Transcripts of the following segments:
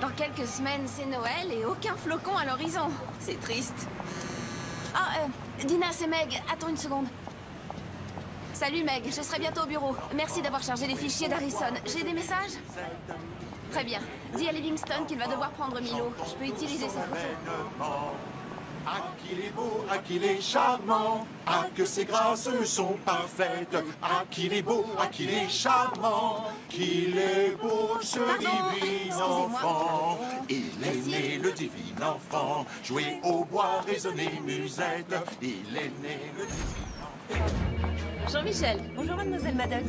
Dans quelques semaines, c'est Noël et aucun flocon à l'horizon. C'est triste. Ah, Dina, c'est Meg. Attends une seconde. Salut Meg, je serai bientôt au bureau. Merci d'avoir chargé les fichiers d'Harrison. J'ai des messages? Très bien. Dis à Livingston qu'il va devoir prendre Milo. Je peux utiliser sa photo. Ah, qu'il est beau, ah, qu'il est charmant, ah, que ses grâces sont parfaites, ah, qu'il est beau, ah, qu'il est charmant, qu'il est beau, ce divin enfant. Il est né, le divin enfant, jouer au bois, résonner musette, il est né, le divin enfant. Jean-Michel. Bonjour, mademoiselle Maddox.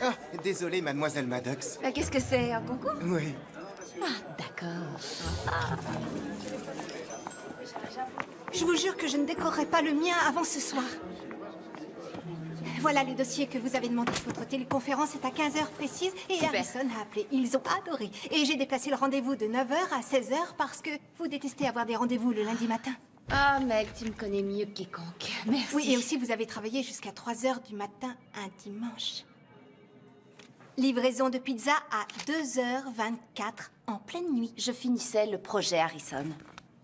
Ah, désolé, mademoiselle Maddox. Qu'est-ce que c'est, un concours? Oui. Ah, d'accord. Je vous jure que je ne décorerai pas le mien avant ce soir. Voilà le dossier que vous avez demandé. Votre téléconférence est à 15h précise et Super. Harrison a appelé. Ils ont adoré. Et j'ai déplacé le rendez-vous de 9h à 16h parce que vous détestez avoir des rendez-vous le lundi matin. Ah, Meg, tu me connais mieux que quiconque. Merci. Oui, et aussi vous avez travaillé jusqu'à 3h du matin un dimanche. Livraison de pizza à 2h24 en pleine nuit. Je finissais le projet Harrison.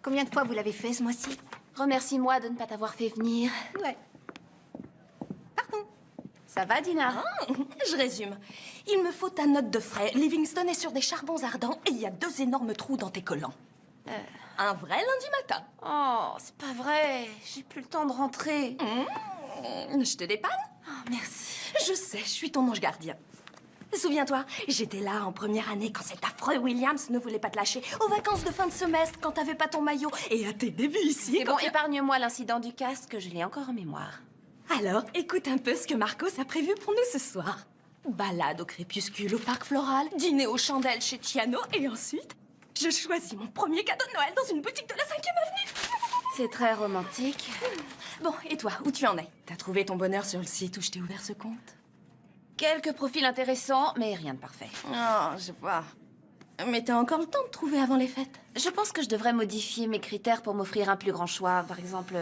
Combien de fois vous l'avez fait ce mois-ci? Remercie-moi de ne pas t'avoir fait venir. Ouais. Pardon. Ça va, Dina? Je résume. Il me faut ta note de frais. Livingston est sur des charbons ardents et il y a 2 énormes trous dans tes collants. Un vrai lundi matin. Oh, c'est pas vrai. J'ai plus le temps de rentrer. Je te dépanne? Oh, merci. Je sais, je suis ton ange gardien. Souviens-toi, j'étais là en première année quand cet affreux Williams ne voulait pas te lâcher, aux vacances de fin de semestre quand t'avais pas ton maillot, et à tes débuts ici. C'est bon, épargne-moi l'incident du casque, que je l'ai encore en mémoire. Alors, écoute un peu ce que Marcos a prévu pour nous ce soir. Balade au crépuscule au parc floral, dîner aux chandelles chez Ciano, et ensuite, je choisis mon premier cadeau de Noël dans une boutique de la 5e avenue. C'est très romantique. Bon, et toi, où tu en es? T'as trouvé ton bonheur sur le site où je t'ai ouvert ce compte? Quelques profils intéressants, mais rien de parfait. Oh, je vois. Mais t'as encore le temps de trouver avant les fêtes. Je pense que je devrais modifier mes critères pour m'offrir un plus grand choix. Par exemple,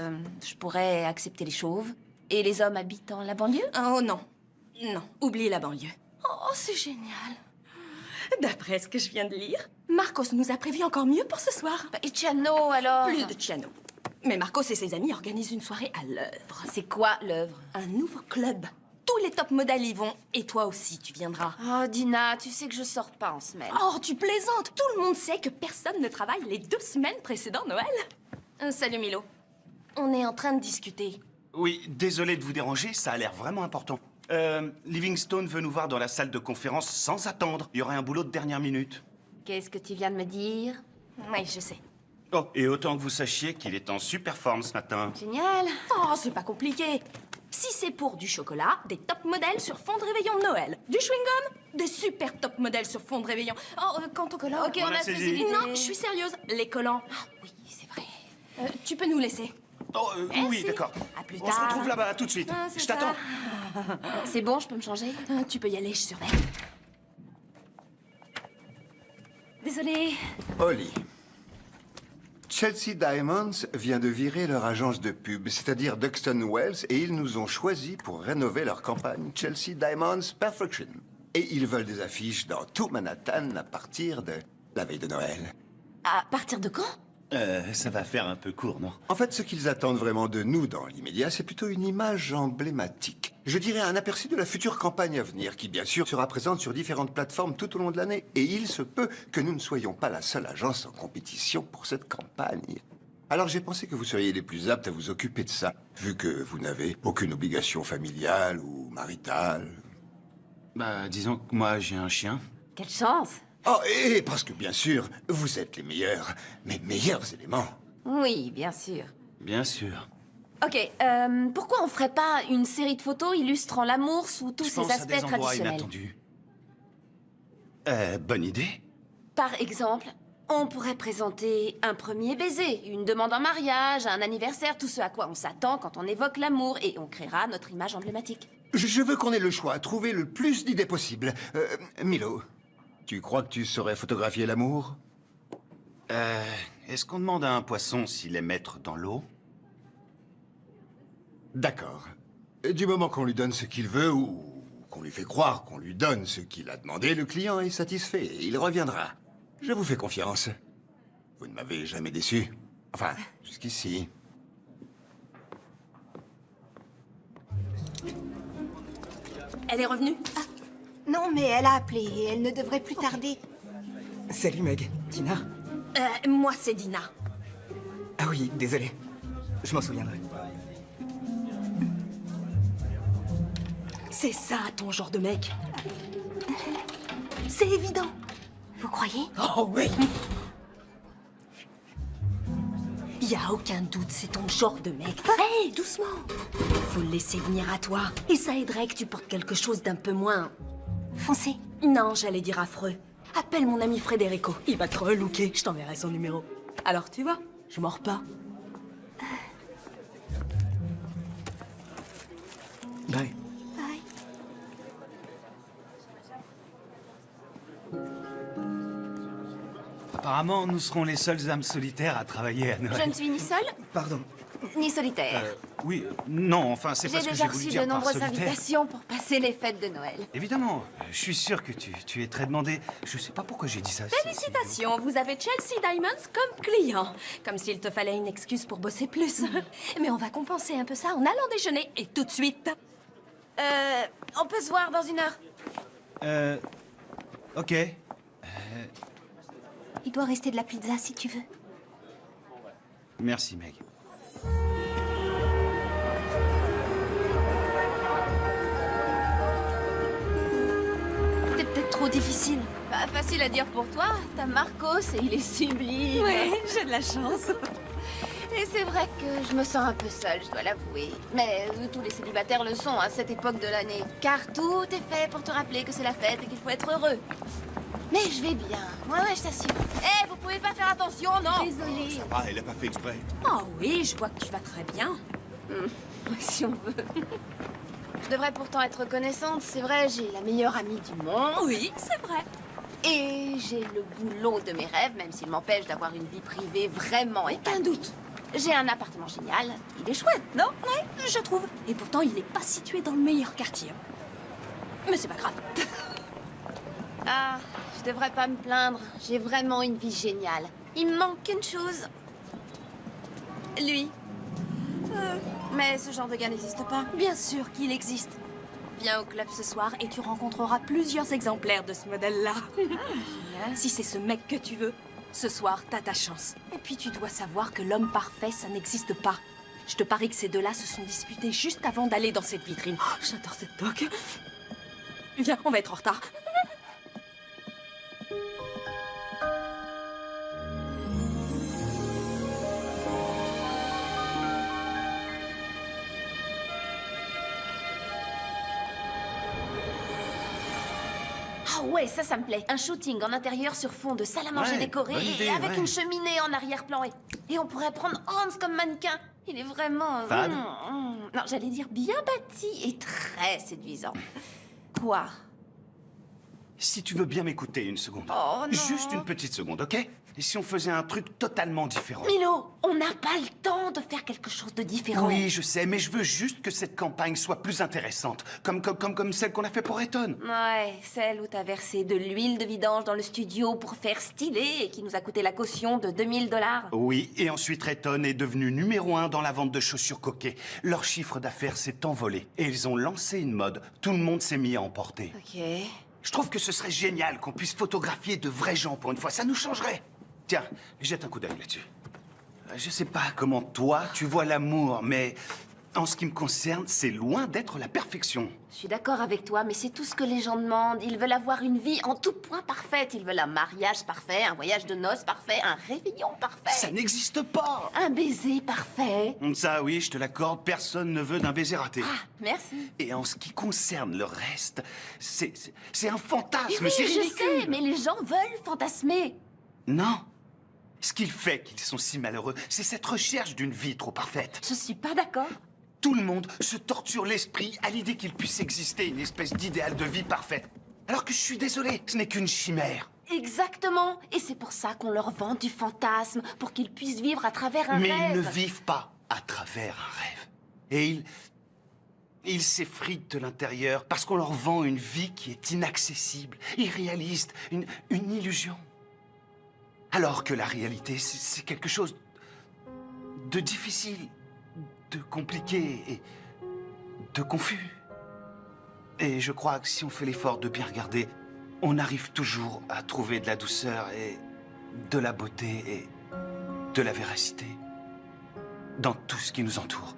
je pourrais accepter les chauves et les hommes habitant la banlieue. Oh non. Non, oublie la banlieue. Oh, c'est génial. D'après ce que je viens de lire, Marcos nous a prévu encore mieux pour ce soir. Et Ciano, alors? Plus de Ciano. Mais Marcos et ses amis organisent une soirée à l'œuvre. C'est quoi, l'œuvre? Un nouveau club. Tous les top modèles y vont. Et toi aussi, tu viendras. Oh, Dina, tu sais que je sors pas en semaine. Oh, tu plaisantes. Tout le monde sait que personne ne travaille les 2 semaines précédant Noël. Salut, Milo. On est en train de discuter. Oui, désolé de vous déranger, ça a l'air vraiment important. Livingstone veut nous voir dans la salle de conférence sans attendre. Il y aurait un boulot de dernière minute. Qu'est-ce que tu viens de me dire? Oui, je sais. Oh, et autant que vous sachiez qu'il est en super forme ce matin. Génial. Oh, c'est pas compliqué. Si c'est pour du chocolat, des top modèles sur fond de réveillon de Noël. Du chewing-gum, des super top modèles sur fond de réveillon. Oh, quant aux collants... Ok, on Voilà, a c'est saisi dit. l'idée. Non, je suis sérieuse. Les collants. Ah oui, c'est vrai. Tu peux nous laisser. Oh, oui, d'accord. À plus On se tard. retrouve là-bas tout de suite. Ah, c'est Je t'attends. ça. C'est bon, je peux me changer? Tu peux y aller, je surveille. Désolée. Holly. Chelsea Diamonds vient de virer leur agence de pub, c'est-à-dire Duxton Wells, et ils nous ont choisis pour rénover leur campagne Chelsea Diamonds Perfection. Et ils veulent des affiches dans tout Manhattan à partir de la veille de Noël. À partir de quand? Ça va faire un peu court, non? En fait, ce qu'ils attendent vraiment de nous dans l'immédiat, c'est plutôt une image emblématique. Je dirais un aperçu de la future campagne à venir, qui bien sûr sera présente sur différentes plateformes tout au long de l'année. Et il se peut que nous ne soyons pas la seule agence en compétition pour cette campagne. Alors j'ai pensé que vous seriez les plus aptes à vous occuper de ça, vu que vous n'avez aucune obligation familiale ou maritale. Bah, disons que moi, j'ai un chien. Quelle chance. Oh, et parce que bien sûr, vous êtes les meilleurs, mes meilleurs éléments. Oui, bien sûr. Bien sûr. Ok, pourquoi on ferait pas une série de photos illustrant l'amour sous tous Je ses pense à aspects des endroits traditionnels? inattendus. Bonne idée. Par exemple, on pourrait présenter un premier baiser, une demande en mariage, un anniversaire, tout ce à quoi on s'attend quand on évoque l'amour, et on créera notre image emblématique. Je veux qu'on ait le choix, trouver le plus d'idées possibles. Milo, tu crois que tu saurais photographier l'amour? Est-ce qu'on demande à un poisson s'il est maître dans l'eau? D'accord. Du moment qu'on lui donne ce qu'il veut ou qu'on lui fait croire qu'on lui donne ce qu'il a demandé, le client est satisfait et il reviendra. Je vous fais confiance. Vous ne m'avez jamais déçu. Enfin, jusqu'ici. Elle est revenue? Non, mais elle a appelé et elle ne devrait plus tarder. Salut Meg, Tina. Moi, c'est Dina. Ah oui, désolé. Je m'en souviendrai. C'est ça, ton genre de mec. C'est évident. Vous croyez? Oh oui. Y a aucun doute, c'est ton genre de mec. Hé, doucement. Faut le laisser venir à toi. Et ça aiderait que tu portes quelque chose d'un peu moins... Foncez. Non, j'allais dire affreux. Appelle mon ami Federico. Il va te relooker. Je t'enverrai son numéro. Alors, tu vois, je mords pas. Bye. Bye. Apparemment, nous serons les seules âmes solitaires à travailler à Noël. Je ne suis ni seule, Pardon. ni solitaire. Oui, non, enfin, c'est pas J'ai ce que déjà j'ai voulu reçu dire de par nombreuses solitaire. invitations pour passer les fêtes de Noël. Évidemment, je suis sûr que tu es très demandé. Je sais pas pourquoi j'ai dit ça. Félicitations, vous avez Chelsea Diamonds comme client. Comme s'il te fallait une excuse pour bosser plus. Mais on va compenser un peu ça en allant déjeuner et tout de suite. On peut se voir dans 1 heure. Ok. Il doit rester de la pizza si tu veux. Merci, Meg. C'était peut-être trop difficile. Pas facile à dire pour toi. T'as Marcos et il est sublime. Ouais, j'ai de la chance. Et c'est vrai que je me sens un peu seule, je dois l'avouer. Mais tous les célibataires le sont à cette époque de l'année. Car tout est fait pour te rappeler que c'est la fête et qu'il faut être heureux. Mais je vais bien. Ouais, je t'assure. Eh, vous pouvez pas faire attention, non? Désolée. Ah, elle a pas fait exprès. Oh oui, je vois que tu vas très bien. Si on veut. Je devrais pourtant être reconnaissante. C'est vrai, j'ai la meilleure amie du monde. Oui, c'est vrai. Et j'ai le boulot de mes rêves, même s'il m'empêche d'avoir une vie privée vraiment Aucun doute. J'ai un appartement génial. Il est chouette, non? Ouais, je trouve. Et pourtant, il n'est pas situé dans le meilleur quartier. Mais c'est pas grave. Ah, je devrais pas me plaindre. J'ai vraiment une vie géniale. Il me manque qu'une chose. Lui. Mais ce genre de gars n'existe pas. Bien sûr qu'il existe. Viens au club ce soir et tu rencontreras plusieurs exemplaires de ce modèle-là. Si c'est ce mec que tu veux, ce soir, t'as ta chance. Et puis tu dois savoir que l'homme parfait, ça n'existe pas. Je te parie que ces deux-là se sont disputés juste avant d'aller dans cette vitrine. Oh, j'adore cette toque. Viens, on va être en retard. Ah ouais, ça me plaît. Un shooting en intérieur sur fond de salle à manger Ouais, décorée bonne idée, et avec ouais. une cheminée en arrière-plan. Et on pourrait prendre Hans comme mannequin. Il est vraiment... Fade. Non, j'allais dire bien bâti et très séduisant. Quoi? Si tu veux bien m'écouter une seconde. Oh, non. Juste une petite seconde, ok? Et si on faisait un truc totalement différent? Milo, on n'a pas le temps de faire quelque chose de différent. Oui, je sais, mais je veux juste que cette campagne soit plus intéressante. Comme celle qu'on a fait pour Eton. Ouais, celle où t'as versé de l'huile de vidange dans le studio pour faire stylé et qui nous a coûté la caution de 2000 $. Oui, et ensuite Eton est devenu numéro 1 dans la vente de chaussures coquées. Leur chiffre d'affaires s'est envolé et ils ont lancé une mode. Tout le monde s'est mis à en porter. Ok. Je trouve que ce serait génial qu'on puisse photographier de vrais gens pour une fois. Ça nous changerait. Tiens, jette un coup d'œil là-dessus. Je sais pas comment toi, tu vois l'amour, mais En ce qui me concerne, c'est loin d'être la perfection. Je suis d'accord avec toi, mais c'est tout ce que les gens demandent. Ils veulent avoir une vie en tout point parfaite. Ils veulent un mariage parfait, un voyage de noces parfait, un réveillon parfait. Ça n'existe pas. Un baiser parfait. Ça, oui, je te l'accorde, personne ne veut d'un baiser raté. Ah, merci. Et en ce qui concerne le reste, c'est un fantasme, Oui, c'est je ridicule. sais, mais les gens veulent fantasmer. Non. Ce qui fait qu'ils sont si malheureux, c'est cette recherche d'une vie trop parfaite. Je suis pas d'accord. Tout le monde se torture l'esprit à l'idée qu'il puisse exister une espèce d'idéal de vie parfaite. Alors que je suis désolé, ce n'est qu'une chimère. Exactement. Et c'est pour ça qu'on leur vend du fantasme, pour qu'ils puissent vivre à travers un Mais rêve. ils ne vivent pas à travers un rêve. Et ils s'effritent de l'intérieur parce qu'on leur vend une vie qui est inaccessible, irréaliste, une illusion. Alors que la réalité, c'est quelque chose de difficile, de compliqué et de confus. Et je crois que si on fait l'effort de bien regarder, on arrive toujours à trouver de la douceur et de la beauté et de la véracité dans tout ce qui nous entoure.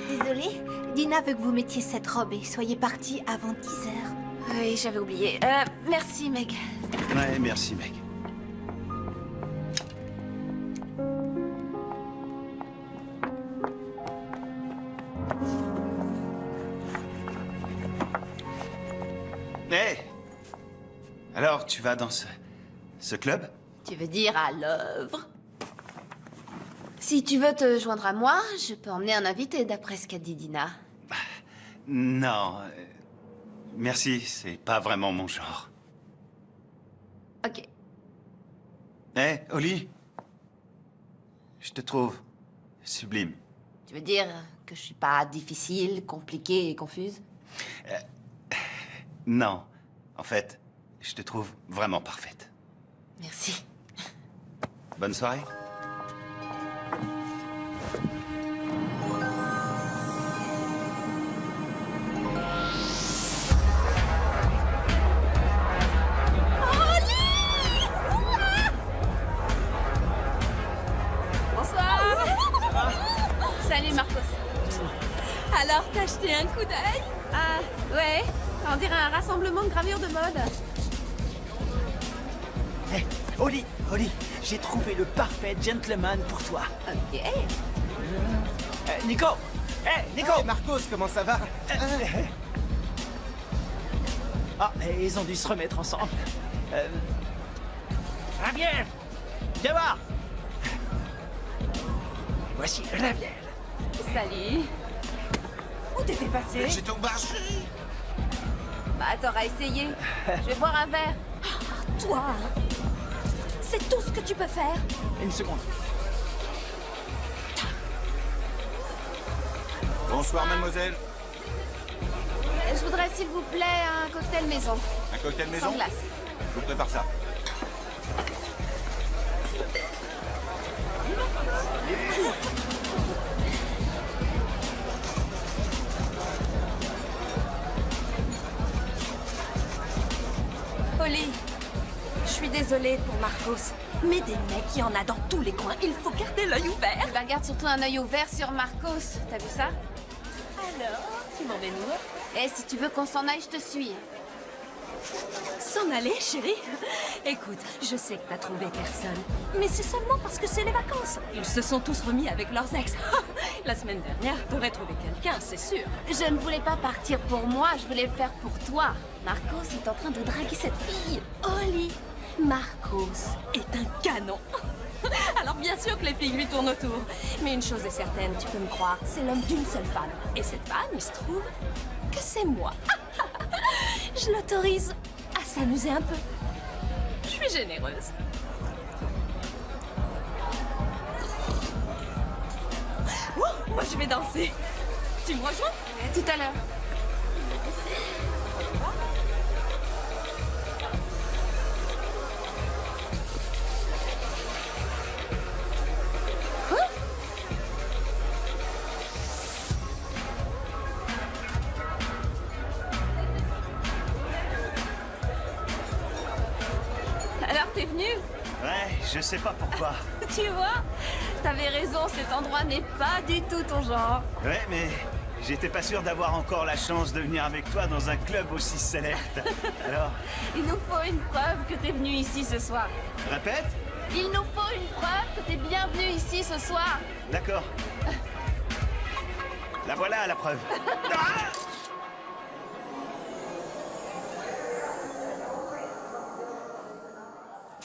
Désolée, Dina veut que vous mettiez cette robe et soyez partis avant 10 heures. Oui, j'avais oublié. Merci, Meg. Ouais, merci, Meg. Hé! Alors, tu vas dans ce club? Tu veux dire à l'œuvre? Si tu veux te joindre à moi, je peux emmener un invité, d'après ce qu'a dit Dina. Non. Merci, c'est pas vraiment mon genre. Ok. Hé, Oli? Je te trouve sublime. Tu veux dire que je suis pas difficile, compliquée et confuse? Non. En fait, je te trouve vraiment parfaite. Merci. Bonne soirée. Bonsoir. Salut, Marcos. Alors, t'as acheté un coup d'œil? Ah, ouais. On dirait un rassemblement de gravures de mode. Hé, Oli, j'ai trouvé le parfait gentleman pour toi. Ok. Nico! Hé, Nico! Hey, Marcos, comment ça va? Ah, et ils ont dû se remettre ensemble. Raviel! Viens voir! Voici Raviel. Salut. Où t'étais passé? J'étais au marché. Bah, t'auras essayé. Je vais boire un verre. Toi, c'est tout ce que tu peux faire. Une seconde. Bonsoir, mademoiselle. Je voudrais, s'il vous plaît, un cocktail maison. Un cocktail maison? Sans glace. Je vous prépare ça. Oli, je suis désolée pour Marcos, mais des mecs, il y en a dans tous les coins. Il faut garder l'œil ouvert. Bah, garde surtout un œil ouvert sur Marcos. T'as vu ça? Alors, tu m'en vais nous? Eh, si tu veux qu'on s'en aille, je te suis. S'en aller, chérie? Écoute, je sais que t'as trouvé personne, mais c'est seulement parce que c'est les vacances. Ils se sont tous remis avec leurs ex. La semaine dernière, t'aurais trouvé quelqu'un, c'est sûr. Je ne voulais pas partir pour moi, je voulais le faire pour toi. Marcos est en train de draguer cette fille. Oli, Marcos est un canon. Alors bien sûr que les filles lui tournent autour. Mais une chose est certaine, tu peux me croire, c'est l'homme d'une seule femme. Et cette femme, il se trouve que c'est moi. Je l'autorise à s'amuser un peu. Je suis généreuse. Oh, moi je vais danser. Tu me rejoins? Tout à l'heure. Alors t'es venu? Ouais, je sais pas pourquoi. Tu vois, t'avais raison, cet endroit n'est pas du tout ton genre. Ouais, mais j'étais pas sûr d'avoir encore la chance de venir avec toi dans un club aussi select. Alors, Il nous faut une preuve que t'es venu ici ce soir. répète? Il nous faut une preuve que t'es bienvenu ici ce soir. D'accord. La voilà, la preuve. Ah!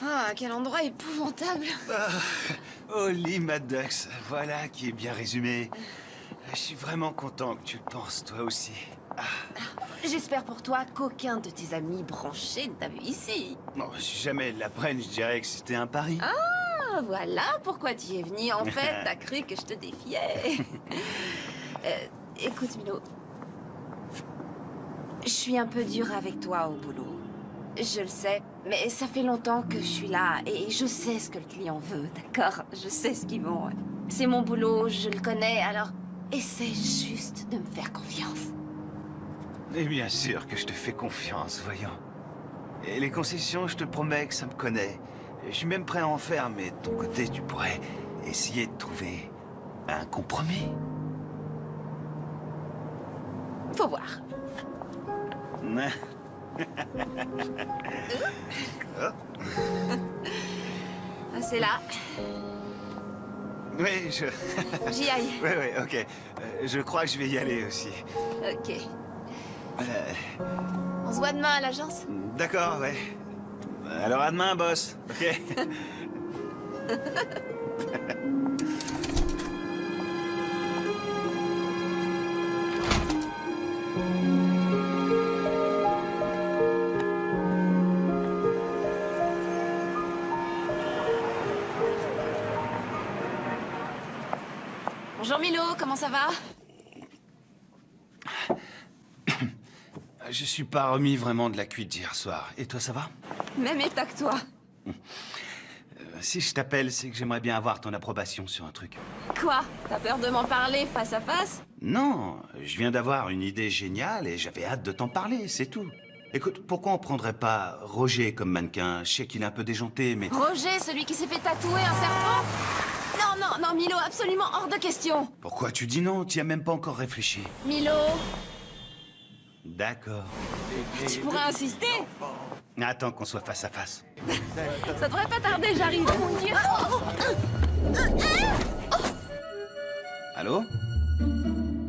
Ah, quel endroit épouvantable. Holly Maddox, voilà qui est bien résumé. Je suis vraiment content que tu le penses, toi aussi. J'espère pour toi qu'aucun de tes amis branchés ne t'a vu ici. Bon, si jamais ils l'apprennent, je dirais que c'était un pari. Ah, voilà pourquoi tu es venu. En fait, t'as cru que je te défiais. Écoute, Milo. Je suis un peu dure avec toi au boulot. Je le sais, mais ça fait longtemps que je suis là et je sais ce que le client veut, d'accord? Je sais ce qu'ils vont. C'est mon boulot, je le connais, alors essaie juste de me faire confiance. Et bien sûr que je te fais confiance, voyons. Et les concessions, je te promets que ça me connaît. Je suis même prêt à en faire, mais de ton côté, tu pourrais essayer de trouver un compromis. Faut voir. Ah, c'est là. Oui, je... J'y aille. Oui, ok. Je crois que je vais y aller aussi. Ok. On se voit demain à l'agence? D'accord, ouais. Alors à demain, boss. Ok. Bonjour Milo, comment ça va? Je suis pas remis vraiment de la cuite d'hier soir. Et toi, ça va? Même état que toi. Si je t'appelle, c'est que j'aimerais bien avoir ton approbation sur un truc. Quoi? T'as peur de m'en parler face à face? Non, je viens d'avoir une idée géniale et j'avais hâte de t'en parler, c'est tout. Écoute, pourquoi on prendrait pas Roger comme mannequin? Je sais qu'il est un peu déjanté, mais... Roger, celui qui s'est fait tatouer un serpent? Non, Milo, absolument hors de question. Pourquoi tu dis non? Tu y as même pas encore réfléchi. Milo, D'accord. tu pourrais insister? Attends qu'on soit face à face. Ça devrait pas tarder, j'arrive. Oh mon Dieu. Allô?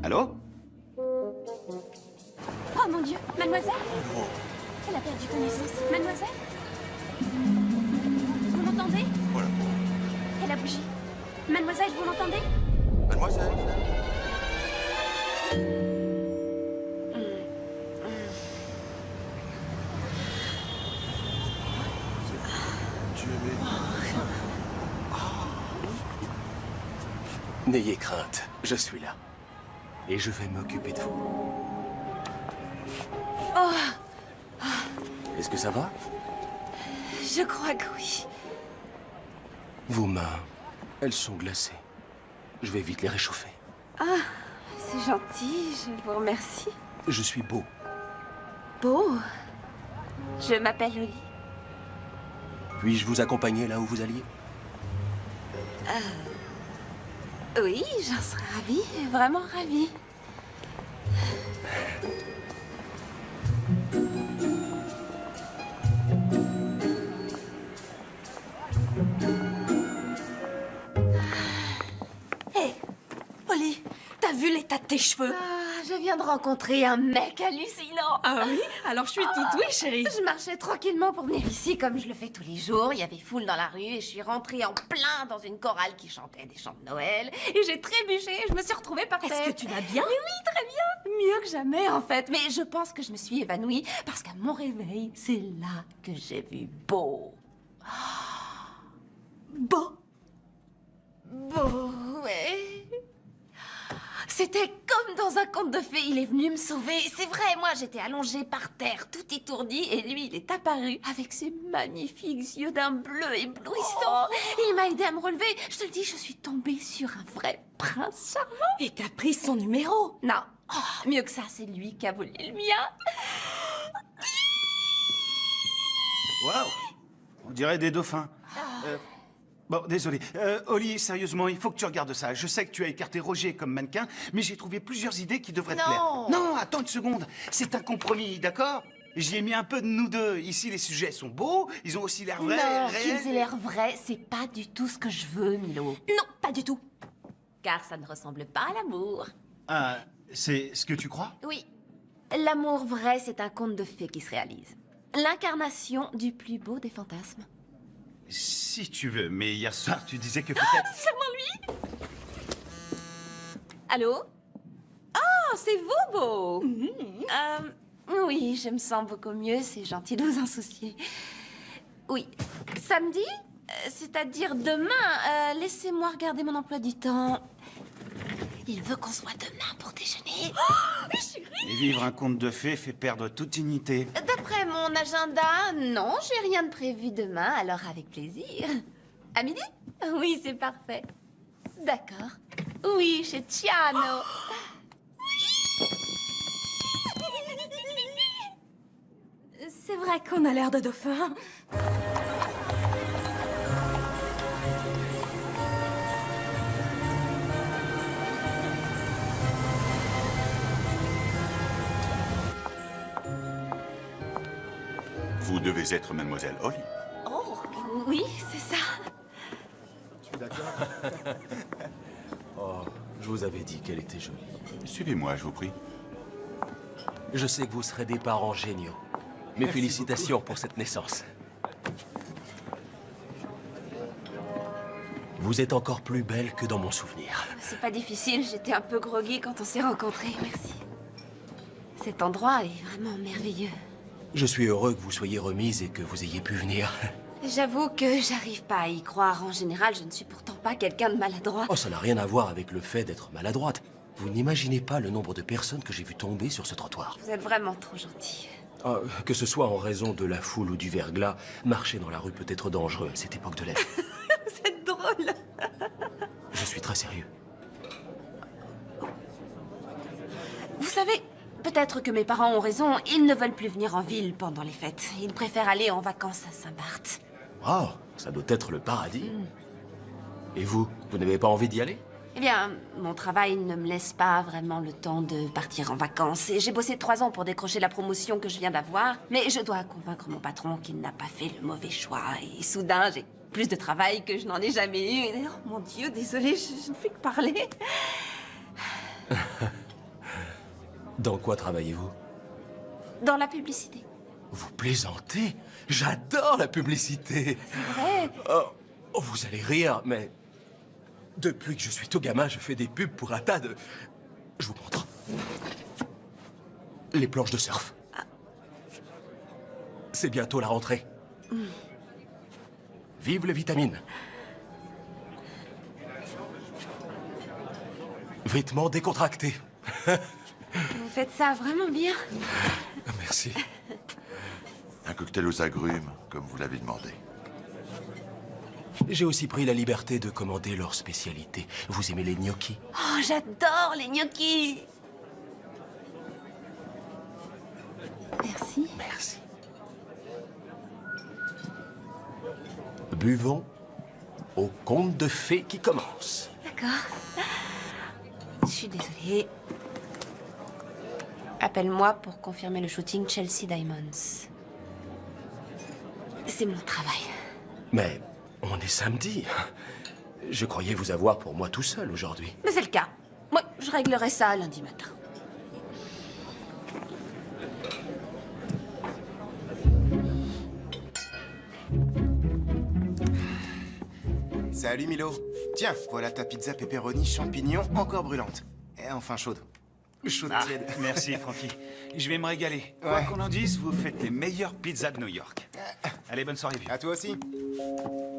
Allô? Oh mon Dieu, mademoiselle? Elle a perdu connaissance. Mademoiselle? Vous m'entendez? Voilà. Elle a bougé. Mademoiselle, vous l'entendez? Mademoiselle. N'ayez crainte, je suis là. Et je vais m'occuper de vous. Est-ce que ça va? Je crois que oui. Vos mains, elles sont glacées. Je vais vite les réchauffer. C'est gentil, je vous remercie. Je suis beau. Beau. Je m'appelle Oli. Puis-je vous accompagner là où vous alliez? Oui, j'en serais ravie, vraiment ravie. Hé, Oli, t'as vu l'état de tes cheveux? Ah, je viens de rencontrer un mec hallucinant. Ah oui? Alors je suis toute oui, chérie. Je marchais tranquillement pour venir ici comme je le fais tous les jours. Il y avait foule dans la rue et je suis rentrée en plein dans une chorale qui chantait des chants de Noël. Et j'ai trébuché et je me suis retrouvée par terre. Est-ce que tu vas bien? Mais oui, très bien. Mieux que jamais en fait. Mais je pense que je me suis évanouie parce qu'à mon réveil, c'est là que j'ai vu Beau. Beau. Beau, ouais. C'était comme dans un conte de fées, il est venu me sauver. C'est vrai, moi j'étais allongée par terre, tout étourdie, et lui il est apparu avec ses magnifiques yeux d'un bleu éblouissant. Il m'a aidé à me relever. Je te le dis, je suis tombée sur un vrai prince charmant. Et t'as pris son numéro? Non, mieux que ça, c'est lui qui a volé le mien. Waouh! On dirait des dauphins. Bon, désolé. Oli, sérieusement, il faut que tu regardes ça. Je sais que tu as écarté Roger comme mannequin, mais j'ai trouvé plusieurs idées qui devraient te plaire. Non, attends une seconde. C'est un compromis, d'accord? J'y ai mis un peu de nous deux. Ici, les sujets sont beaux, ils ont aussi l'air vrais, Non, réels. qu'ils aient l'air vrais, c'est pas du tout ce que je veux, Milo. Non, pas du tout. Car ça ne ressemble pas à l'amour. Ah, c'est ce que tu crois? Oui. L'amour vrai, c'est un conte de fées qui se réalise. L'incarnation du plus beau des fantasmes. Si tu veux, mais hier soir, tu disais que peut-être... C'est sûrement lui. Allô? Oh, c'est vous, Beau. Oui, je me sens beaucoup mieux, c'est gentil de vous en soucier. Oui. Samedi? C'est-à-dire demain. Laissez-moi regarder mon emploi du temps. Il veut qu'on se voit demain pour déjeuner. Oh, chérie! Et vivre un conte de fées fait perdre toute dignité. D'après mon agenda, non, j'ai rien de prévu demain, alors avec plaisir. À midi? Oui, c'est parfait. D'accord. Oui, chez Ciano. C'est vrai qu'on a l'air de dauphins. Vous devez être mademoiselle Holly. Oh, oui, c'est ça. Tu es d'accord? Oh, je vous avais dit qu'elle était jolie. Suivez-moi, je vous prie. Je sais que vous serez des parents géniaux. Mes félicitations pour cette naissance. Vous êtes encore plus belle que dans mon souvenir. C'est pas difficile, j'étais un peu groggy quand on s'est rencontrés, merci. Cet endroit est vraiment merveilleux. Je suis heureux que vous soyez remise et que vous ayez pu venir. J'avoue que j'arrive pas à y croire. En général, je ne suis pourtant pas quelqu'un de maladroit. Oh, ça n'a rien à voir avec le fait d'être maladroite. Vous n'imaginez pas le nombre de personnes que j'ai vues tomber sur ce trottoir. Vous êtes vraiment trop gentil. Oh, que ce soit en raison de la foule ou du verglas, marcher dans la rue peut être dangereux à cette époque de l'année. Vous êtes drôle. Je suis très sérieux. Vous savez, peut-être que mes parents ont raison. Ils ne veulent plus venir en ville pendant les fêtes. Ils préfèrent aller en vacances à Saint-Barth. Oh, ça doit être le paradis. Et vous, vous n'avez pas envie d'y aller? Eh bien, mon travail ne me laisse pas vraiment le temps de partir en vacances. Et j'ai bossé 3 ans pour décrocher la promotion que je viens d'avoir. Mais je dois convaincre mon patron qu'il n'a pas fait le mauvais choix. Et soudain, j'ai plus de travail que je n'en ai jamais eu. Et, oh mon Dieu, désolée, je ne fais que parler. Dans quoi travaillez-vous? Dans la publicité. Vous plaisantez? J'adore la publicité. C'est vrai. Oh, vous allez rire, mais... Depuis que je suis tout gamin, je fais des pubs pour un tas de... Je vous montre. Les planches de surf. C'est bientôt la rentrée. Vive les vitamines. Vêtements décontractés. Vous faites ça vraiment bien. Merci. Un cocktail aux agrumes, comme vous l'avez demandé. J'ai aussi pris la liberté de commander leur spécialité. Vous aimez les gnocchis? Oh, j'adore les gnocchis. Merci. Merci. Buvons au conte de fées qui commence. D'accord. Je suis désolée. Appelle-moi pour confirmer le shooting Chelsea Diamonds. C'est mon travail. Mais on est samedi. Je croyais vous avoir pour moi tout seul aujourd'hui. Mais c'est le cas. Moi, je réglerai ça lundi matin. Salut Milo. Tiens, voilà ta pizza pepperoni champignons encore brûlante. Et enfin chaude. Chaude tiède. Merci, Francky. Je vais me régaler. Quoi Ouais. qu'on en dise, vous faites les meilleures pizzas de New York. Allez, bonne soirée, vieux. À toi aussi.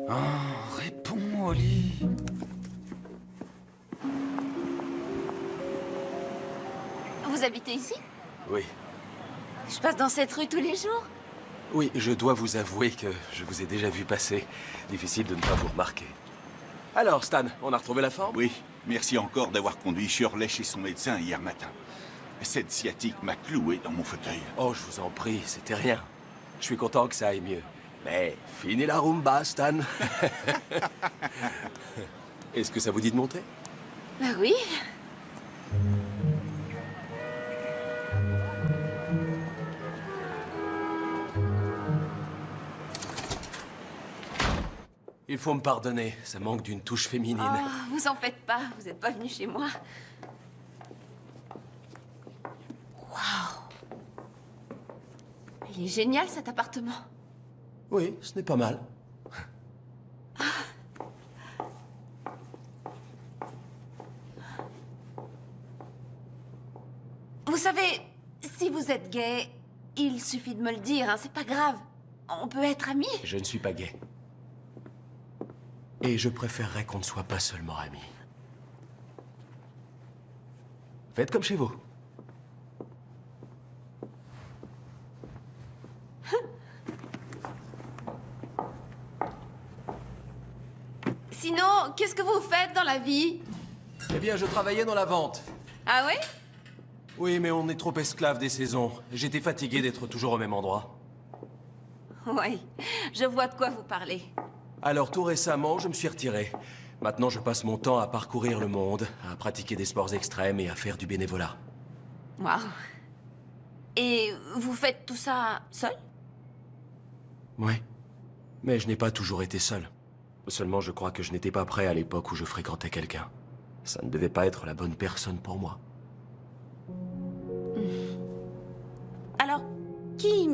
Oh, réponds, Oli. Vous habitez ici? Oui. Je passe dans cette rue tous les jours. Oui, je dois vous avouer que je vous ai déjà vu passer. Difficile de ne pas vous remarquer. Alors, Stan, on a retrouvé la forme? Oui, merci encore d'avoir conduit Shirley chez son médecin hier matin. Cette sciatique m'a cloué dans mon fauteuil. Oh, je vous en prie, c'était rien. Je suis content que ça aille mieux. Mais fini la rumba, Stan. Est-ce que ça vous dit de monter? Bah oui. Il faut me pardonner, ça manque d'une touche féminine. Oh, vous en faites pas, vous n'êtes pas venu chez moi. Waouh. Il est génial cet appartement. Oui, ce n'est pas mal. Vous savez, si vous êtes gay, il suffit de me le dire, hein, c'est pas grave. On peut être amis. Je ne suis pas gay. Et je préférerais qu'on ne soit pas seulement amis. Faites comme chez vous. Sinon, qu'est-ce que vous faites dans la vie? Eh bien, je travaillais dans la vente. Ah ouais? Oui, mais on est trop esclave des saisons. J'étais fatigué d'être toujours au même endroit. Oui, je vois de quoi vous parlez. Alors, tout récemment, je me suis retiré. Maintenant, je passe mon temps à parcourir le monde, à pratiquer des sports extrêmes et à faire du bénévolat. Waouh. Et vous faites tout ça seul? Oui. Mais je n'ai pas toujours été seul. Seulement, je crois que je n'étais pas prêt à l'époque où je fréquentais quelqu'un. Ça ne devait pas être la bonne personne pour moi. Alors, qui,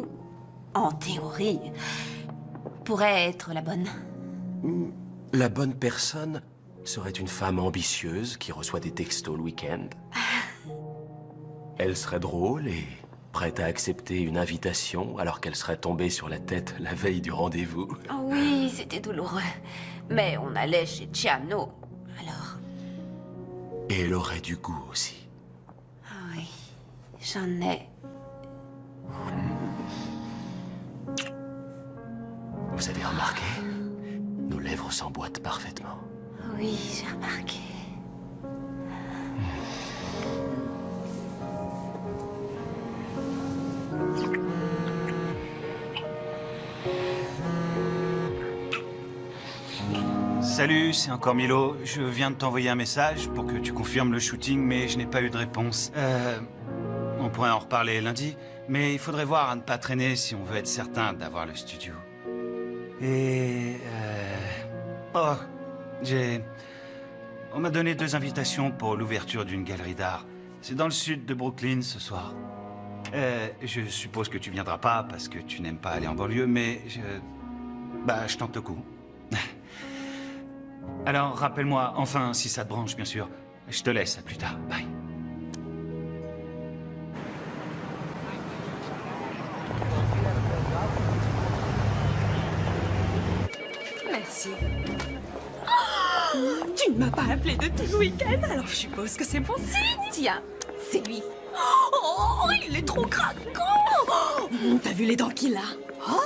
en théorie, pourrait être la bonne? La bonne personne serait une femme ambitieuse qui reçoit des textos le week-end. Elle serait drôle et prête à accepter une invitation alors qu'elle serait tombée sur la tête la veille du rendez-vous. Oh oui, c'était douloureux. Mais on allait chez Chiano, alors... Et elle aurait du goût aussi. Ah oui, j'en ai. Vous avez remarqué? Nos lèvres s'emboîtent parfaitement. Oui, j'ai remarqué. Salut, c'est encore Milo. Je viens de t'envoyer un message pour que tu confirmes le shooting, mais je n'ai pas eu de réponse. On pourrait en reparler lundi, mais il faudrait voir à ne pas traîner si on veut être certain d'avoir le studio. Et... Oh, On m'a donné 2 invitations pour l'ouverture d'une galerie d'art. C'est dans le sud de Brooklyn ce soir. Je suppose que tu viendras pas parce que tu n'aimes pas aller en banlieue, mais je tente le coup. Alors, rappelle-moi, enfin, si ça te branche, bien sûr. Je te laisse, à plus tard. Bye. Merci. Oh, tu ne m'as pas appelé de tout le week-end, alors je suppose que c'est bon signe. Tiens, c'est lui. Oh, il est trop craquant. T'as vu les dents qu'il a? Oh,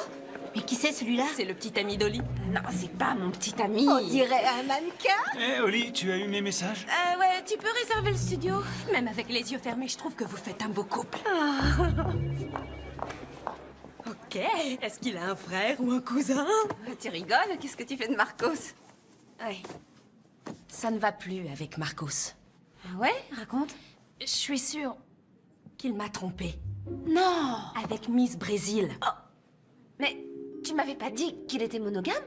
mais qui c'est celui-là? C'est le petit ami d'Oli. Non, c'est pas mon petit ami. On dirait un mannequin. Hé, Oli, tu as eu mes messages? Ouais, tu peux réserver le studio? Même avec les yeux fermés, je trouve que vous faites un beau couple. Ok, est-ce qu'il a un frère ou un cousin? Tu rigoles? Qu'est-ce que tu fais de Marcos? Oui. Ça ne va plus avec Marcos. Ah ouais? Raconte. Je suis sûre qu'il m'a trompée. Non! Avec Miss Brésil. Oh. Mais tu m'avais pas dit qu'il était monogame?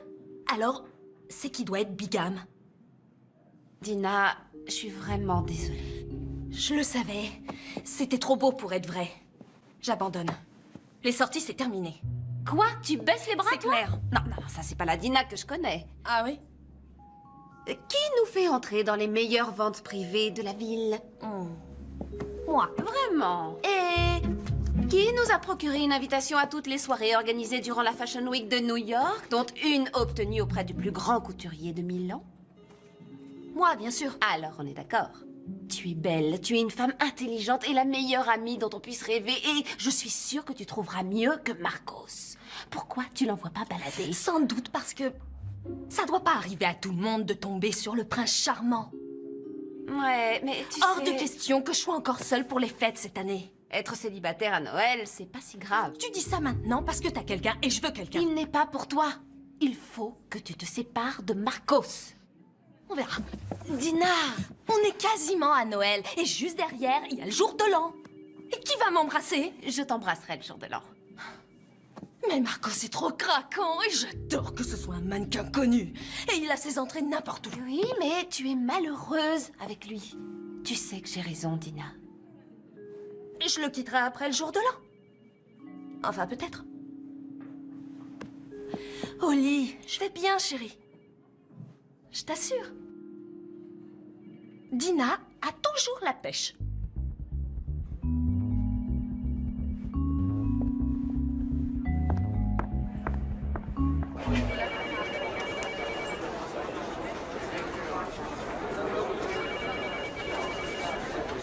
Alors, c'est qu'il doit être bigame. Dina, je suis vraiment désolée. Je le savais. C'était trop beau pour être vrai. J'abandonne. Les sorties, c'est terminé. Quoi? Tu baisses les bras, C'est toi? clair. Non, ça c'est pas la Dina que je connais. Ah oui? Qui nous fait entrer dans les meilleures ventes privées de la ville? Moi. Vraiment? Et qui nous a procuré une invitation à toutes les soirées organisées durant la Fashion Week de New York, dont une obtenue auprès du plus grand couturier de Milan? Moi, bien sûr. Alors, on est d'accord. Tu es belle, tu es une femme intelligente et la meilleure amie dont on puisse rêver, et je suis sûre que tu trouveras mieux que Marcos. Pourquoi tu l'envoies pas balader? Sans doute parce que ça doit pas arriver à tout le monde de tomber sur le prince charmant. Ouais, mais tu Hors sais... de question que je sois encore seule pour les fêtes cette année. Être célibataire à Noël, c'est pas si grave. Tu dis ça maintenant parce que t'as quelqu'un et je veux quelqu'un. Il n'est pas pour toi. Il faut que tu te sépares de Marcos. On verra. Dina! On est quasiment à Noël et juste derrière, il y a le jour de l'an. Et qui va m'embrasser? Je t'embrasserai le jour de l'an. Mais Marcos est trop craquant et j'adore que ce soit un mannequin connu. Et il a ses entrées n'importe où. Oui, mais tu es malheureuse avec lui. Tu sais que j'ai raison, Dina. Je le quitterai après le jour de l'an. Enfin, peut-être. Oli, je vais bien, chérie. Je t'assure. Dina a toujours la pêche.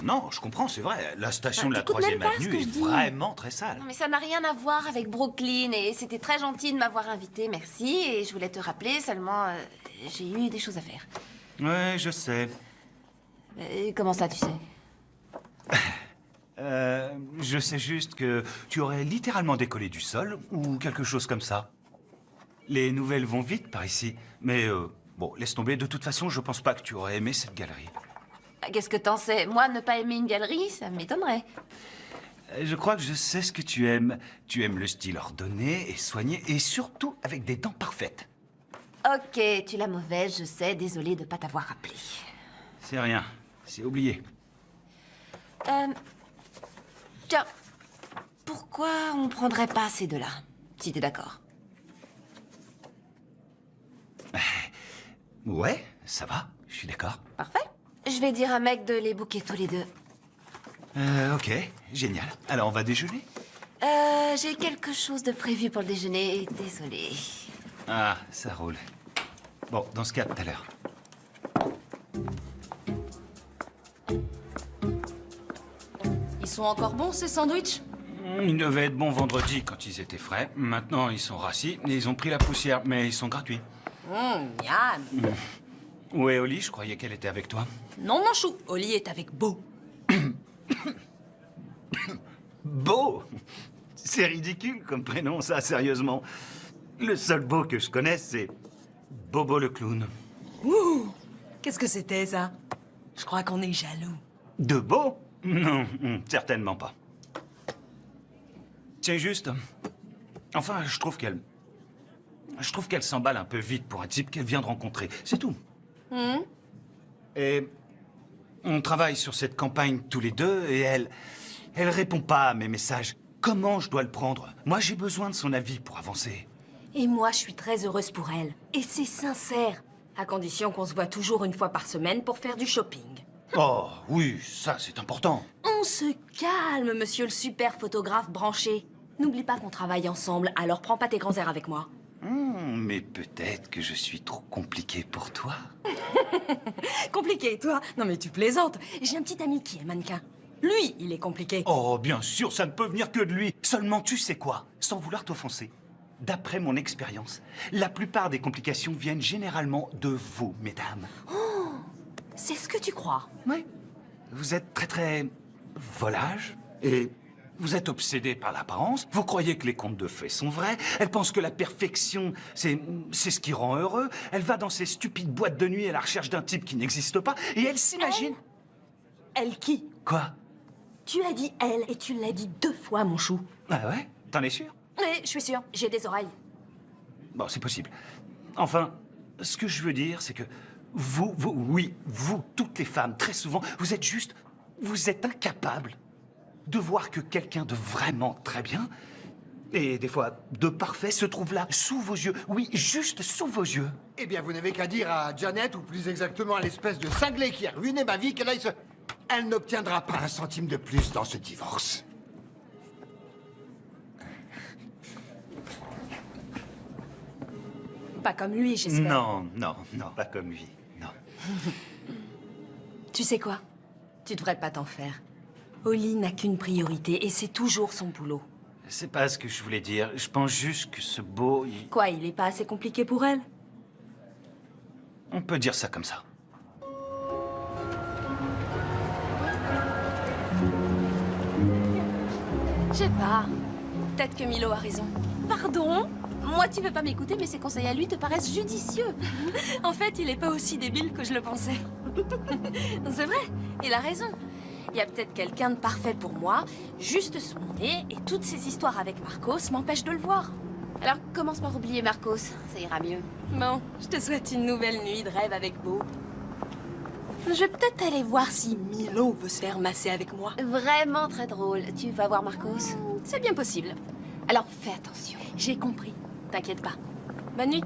Non, je comprends, c'est vrai. La station de la t'écoutes même 3e pas ce avenue que est je dis. vraiment très sale. Non, mais ça n'a rien à voir avec Brooklyn et c'était très gentil de m'avoir invité, merci. Et je voulais te rappeler, seulement j'ai eu des choses à faire. Ouais, je sais. Comment ça, tu sais? Je sais juste que tu aurais littéralement décollé du sol ou quelque chose comme ça. Les nouvelles vont vite par ici, mais bon, laisse tomber. De toute façon, je pense pas que tu aurais aimé cette galerie. Qu'est-ce que t'en sais? Moi, ne pas aimer une galerie, ça m'étonnerait. Je crois que je sais ce que tu aimes. Tu aimes le style ordonné et soigné, et surtout avec des dents parfaites. Ok, tu l'as mauvaise, je sais, désolée de pas t'avoir rappelé. C'est rien, c'est oublié. Tiens, pourquoi on prendrait pas ces deux-là, si t'es d'accord? Ouais, ça va, je suis d'accord. Parfait. Je vais dire à Meg de les booker tous les deux. Ok, génial. Alors on va déjeuner? J'ai quelque chose de prévu pour le déjeuner, désolée. Ah, ça roule. Bon, dans ce cas, tout à l'heure. Ils sont encore bons, ces sandwichs? Ils devaient être bons vendredi quand ils étaient frais. Maintenant, ils sont rassis et ils ont pris la poussière, mais ils sont gratuits. Miam. Où est Oli? Je croyais qu'elle était avec toi. Non, mon chou, Oli est avec Beau. Beau? C'est ridicule comme prénom, ça, sérieusement. Le seul Beau que je connaisse, c'est Bobo le clown. Ouh, qu'est-ce que c'était, ça? Je crois qu'on est jaloux. De Beau? Non, certainement pas. C'est juste... Enfin, je trouve qu'elle s'emballe un peu vite pour un type qu'elle vient de rencontrer. C'est tout. Et on travaille sur cette campagne tous les deux et elle répond pas à mes messages. Comment je dois le prendre? Moi, j'ai besoin de son avis pour avancer. Et moi, je suis très heureuse pour elle. Et c'est sincère. À condition qu'on se voit toujours une fois par semaine pour faire du shopping. Oh, oui, ça, c'est important. On se calme, monsieur le super photographe branché. N'oublie pas qu'on travaille ensemble, alors prends pas tes grands airs avec moi. Mais peut-être que je suis trop compliqué pour toi. Compliqué, toi? Non mais tu plaisantes. J'ai un petit ami qui est mannequin. Lui, il est compliqué. Oh, bien sûr, ça ne peut venir que de lui. Seulement, tu sais quoi? Sans vouloir t'offenser. D'après mon expérience, la plupart des complications viennent généralement de vous, mesdames. C'est ce que tu crois. Oui. Vous êtes très volage et vous êtes obsédé par l'apparence. Vous croyez que les contes de fées sont vrais. Elle pense que la perfection, c'est ce qui rend heureux. Elle va dans ces stupides boîtes de nuit à la recherche d'un type qui n'existe pas et elle s'imagine... Elle qui? Quoi? Tu as dit elle et tu l'as dit 2 fois, mon chou. Ah ouais? T'en es sûr? Oui, je suis sûre. J'ai des oreilles. Bon, c'est possible. Enfin, ce que je veux dire, c'est que vous, toutes les femmes, très souvent, vous êtes incapables de voir que quelqu'un de vraiment très bien, et des fois de parfait, se trouve là, sous vos yeux. Oui, juste sous vos yeux. Eh bien, vous n'avez qu'à dire à Janet, ou plus exactement à l'espèce de cinglé qui a ruiné ma vie, qu'elle aille se... Elle n'obtiendra pas un centime de plus dans ce divorce. Pas comme lui, j'espère. Non, pas comme lui, non. Tu sais quoi? Tu devrais pas t'en faire. Oli n'a qu'une priorité et c'est toujours son boulot. C'est pas ce que je voulais dire. Je pense juste que ce beau... Quoi, il est pas assez compliqué pour elle? On peut dire ça comme ça. Je sais pas. Peut-être que Milo a raison. Pardon? Moi, tu veux pas m'écouter, mais ses conseils à lui te paraissent judicieux. En fait, il est pas aussi débile que je le pensais. C'est vrai, il a raison. Il y a peut-être quelqu'un de parfait pour moi, juste sous mon nez, et toutes ces histoires avec Marcos m'empêchent de le voir. Alors, commence par oublier Marcos, ça ira mieux. Bon, je te souhaite une nouvelle nuit de rêve avec Beau. Je vais peut-être aller voir si Milo veut se faire masser avec moi. Vraiment très drôle. Tu vas voir Marcos? C'est bien possible. Alors, fais attention. J'ai compris. T'inquiète pas. Bonne nuit.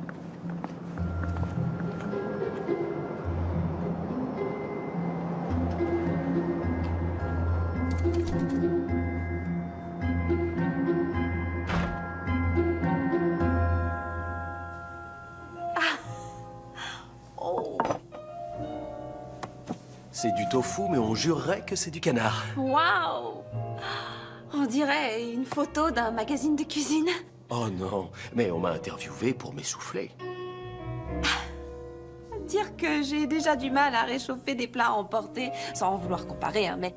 C'est du tofu, mais on jurerait que c'est du canard. Waouh! On dirait une photo d'un magazine de cuisine. Oh non, mais on m'a interviewé pour m'essouffler. Dire que j'ai déjà du mal à réchauffer des plats emportés, sans vouloir comparer, hein, mais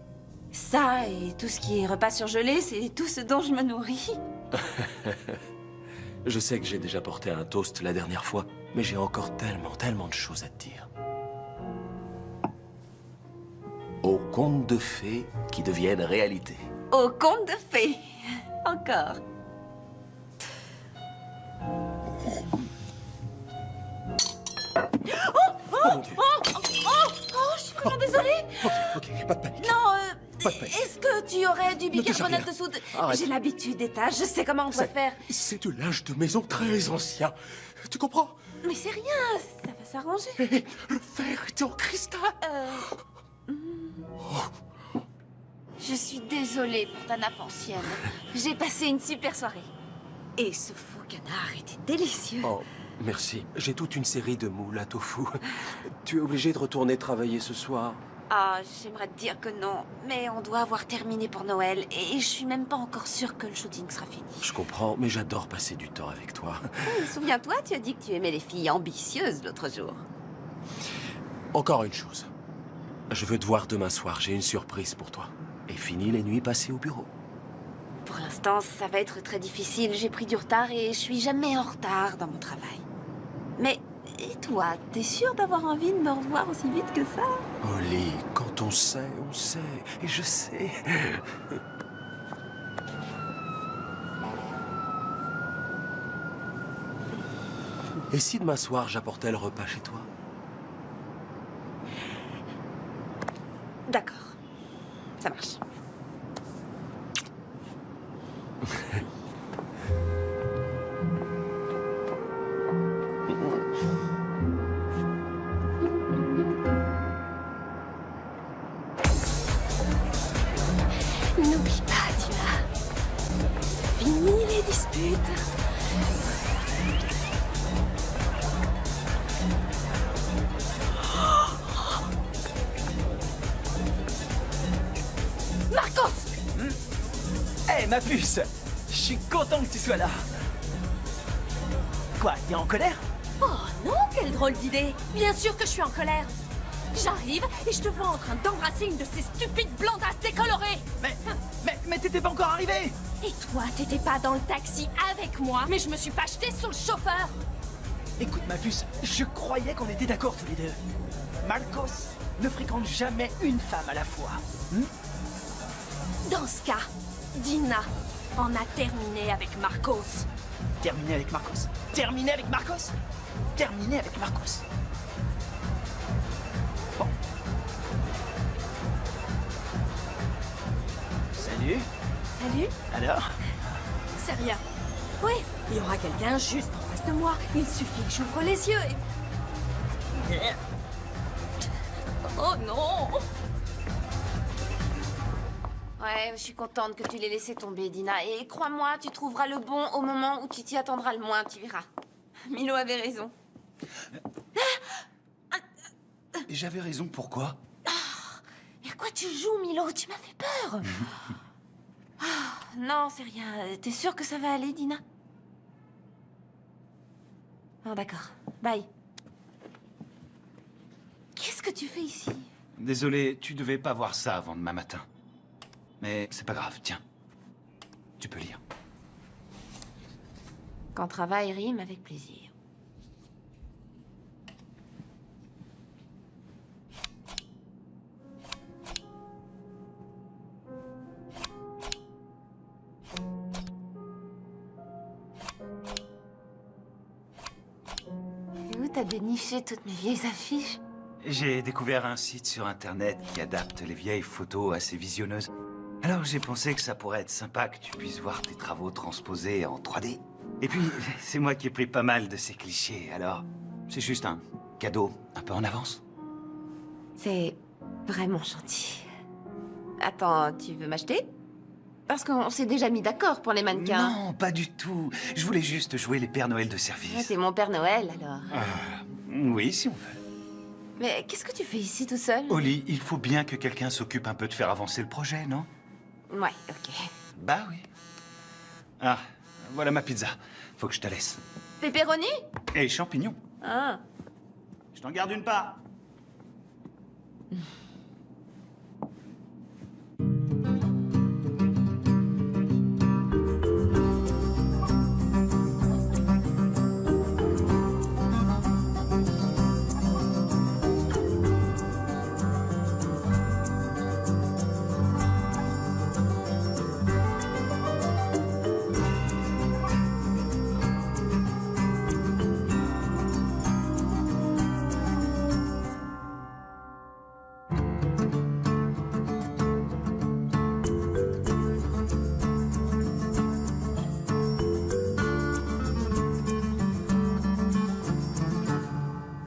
ça et tout ce qui est repas surgelé, c'est tout ce dont je me nourris. Je sais que j'ai déjà porté un toast la dernière fois, mais j'ai encore tellement de choses à te dire. Aux contes de fées qui deviennent réalité. Au conte de fées. Encore. Je suis vraiment désolée. Ok, pas de panique. Non, Pas de panique. est-ce que tu aurais du Ne touche à bicarbonate rien. de soude? Arrête. J'ai l'habitude des tâches, je sais comment on doit faire. C'est du linge de maison très ancien. Tu comprends? Mais c'est rien, ça va s'arranger. Et le fer était en cristal. Je suis désolée pour ta nappe ancienne. J'ai passé une super soirée. Et ce faux canard était délicieux. Oh, merci. J'ai toute une série de moules à tofu. Tu es obligé de retourner travailler ce soir. Ah, j'aimerais te dire que non, mais on doit avoir terminé pour Noël et je suis même pas encore sûre que le shooting sera fini. Je comprends, mais j'adore passer du temps avec toi. Souviens-toi, tu as dit que tu aimais les filles ambitieuses l'autre jour. Encore une chose. Je veux te voir demain soir. J'ai une surprise pour toi. Et fini les nuits passées au bureau. Pour l'instant, ça va être très difficile. J'ai pris du retard et je suis jamais en retard dans mon travail. Mais, et toi, t'es sûre d'avoir envie de me revoir aussi vite que ça? Holly, quand on sait, on sait. Et je sais. Et si demain soir, j'apportais le repas chez toi? D'accord. Ça marche. N'oublie pas, Dina. Fini les disputes. Marcos! Hé, ma puce! Je suis content que tu sois là. Quoi, t'es en colère? Oh non, quelle drôle d'idée. Bien sûr que je suis en colère. J'arrive et je te vois en train d'embrasser une de ces stupides blondasses décolorées. Mais t'étais pas encore arrivé! Et toi, t'étais pas dans le taxi avec moi, mais je me suis pas jetée sur le chauffeur. Écoute, ma puce, je croyais qu'on était d'accord tous les deux. Marcos ne fréquente jamais une femme à la fois. Dans ce cas, Dina en a terminé avec Marcos. Terminé avec Marcos? Terminé avec Marcos? Terminé avec Marcos? Bon. Salut. Salut. Alors? C'est rien. Oui, il y aura quelqu'un juste en face de moi. Il suffit que j'ouvre les yeux et... Oh non! Ouais, je suis contente que tu l'aies laissé tomber, Dina. Et crois-moi, tu trouveras le bon au moment où tu t'y attendras le moins, tu verras. Milo avait raison. Et j'avais raison, pourquoi? Et à quoi tu joues, Milo? Tu m'as fait peur. Non, c'est rien. T'es sûre que ça va aller, Dina? Oh, d'accord. Bye. Qu'est-ce que tu fais ici? Désolé, tu devais pas voir ça avant demain matin. Mais c'est pas grave, tiens. Tu peux lire. Quand travail rime avec plaisir. Et où t'as déniché toutes mes vieilles affiches? J'ai découvert un site sur Internet qui adapte les vieilles photos assez visionneuses. Alors j'ai pensé que ça pourrait être sympa que tu puisses voir tes travaux transposés en 3D. Et puis, c'est moi qui ai pris pas mal de ces clichés, alors c'est juste un cadeau un peu en avance. C'est vraiment gentil. Attends, tu veux m'acheter? Parce qu'on s'est déjà mis d'accord pour les mannequins. Non, pas du tout. Je voulais juste jouer les Pères Noël de Ah, service. t'es mon Père Noël, alors. Oui, si on veut. Mais qu'est-ce que tu fais ici tout seul? Oli, il faut bien que quelqu'un s'occupe un peu de faire avancer le projet, non? Ouais, ok. Bah oui. Ah, voilà ma pizza. Faut que je te laisse. Pepperoni? Et champignons. Ah. Je t'en garde une part.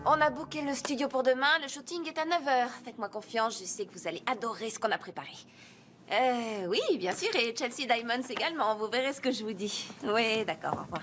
On a booké le studio pour demain, le shooting est à 9h. Faites-moi confiance, je sais que vous allez adorer ce qu'on a préparé. Oui, bien sûr, et Chelsea Diamonds également, vous verrez ce que je vous dis. Oui, d'accord, au revoir.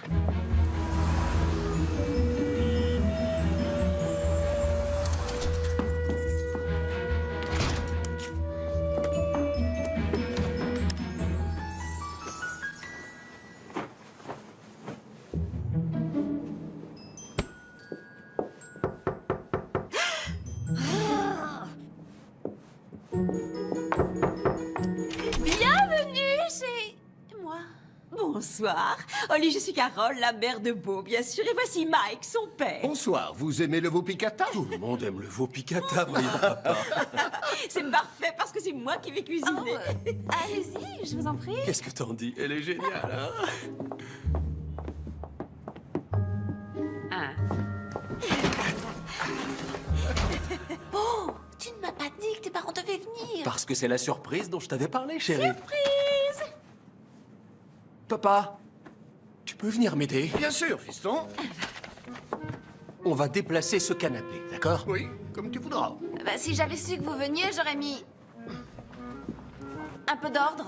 Bienvenue chez moi. Bonsoir. Oli, je suis Carole, la mère de Beau, bien sûr. Et voici Mike, son père. Bonsoir, vous aimez le veau piccata? Tout le monde aime le veau piccata, voyons, papa. C'est parfait parce que c'est moi qui vais cuisiner. Allez-y, je vous en prie. Qu'est-ce que t'en dis? Elle est géniale, hein? Ah. Oh, tu ne m'as pas dit que tes parents devaient venir. Parce que c'est la surprise dont je t'avais parlé, chérie. Surprise! Papa, tu peux venir m'aider? Bien sûr, fiston. On va déplacer ce canapé, d'accord? Oui, comme tu voudras. Bah, si j'avais su que vous veniez, j'aurais mis un peu d'ordre.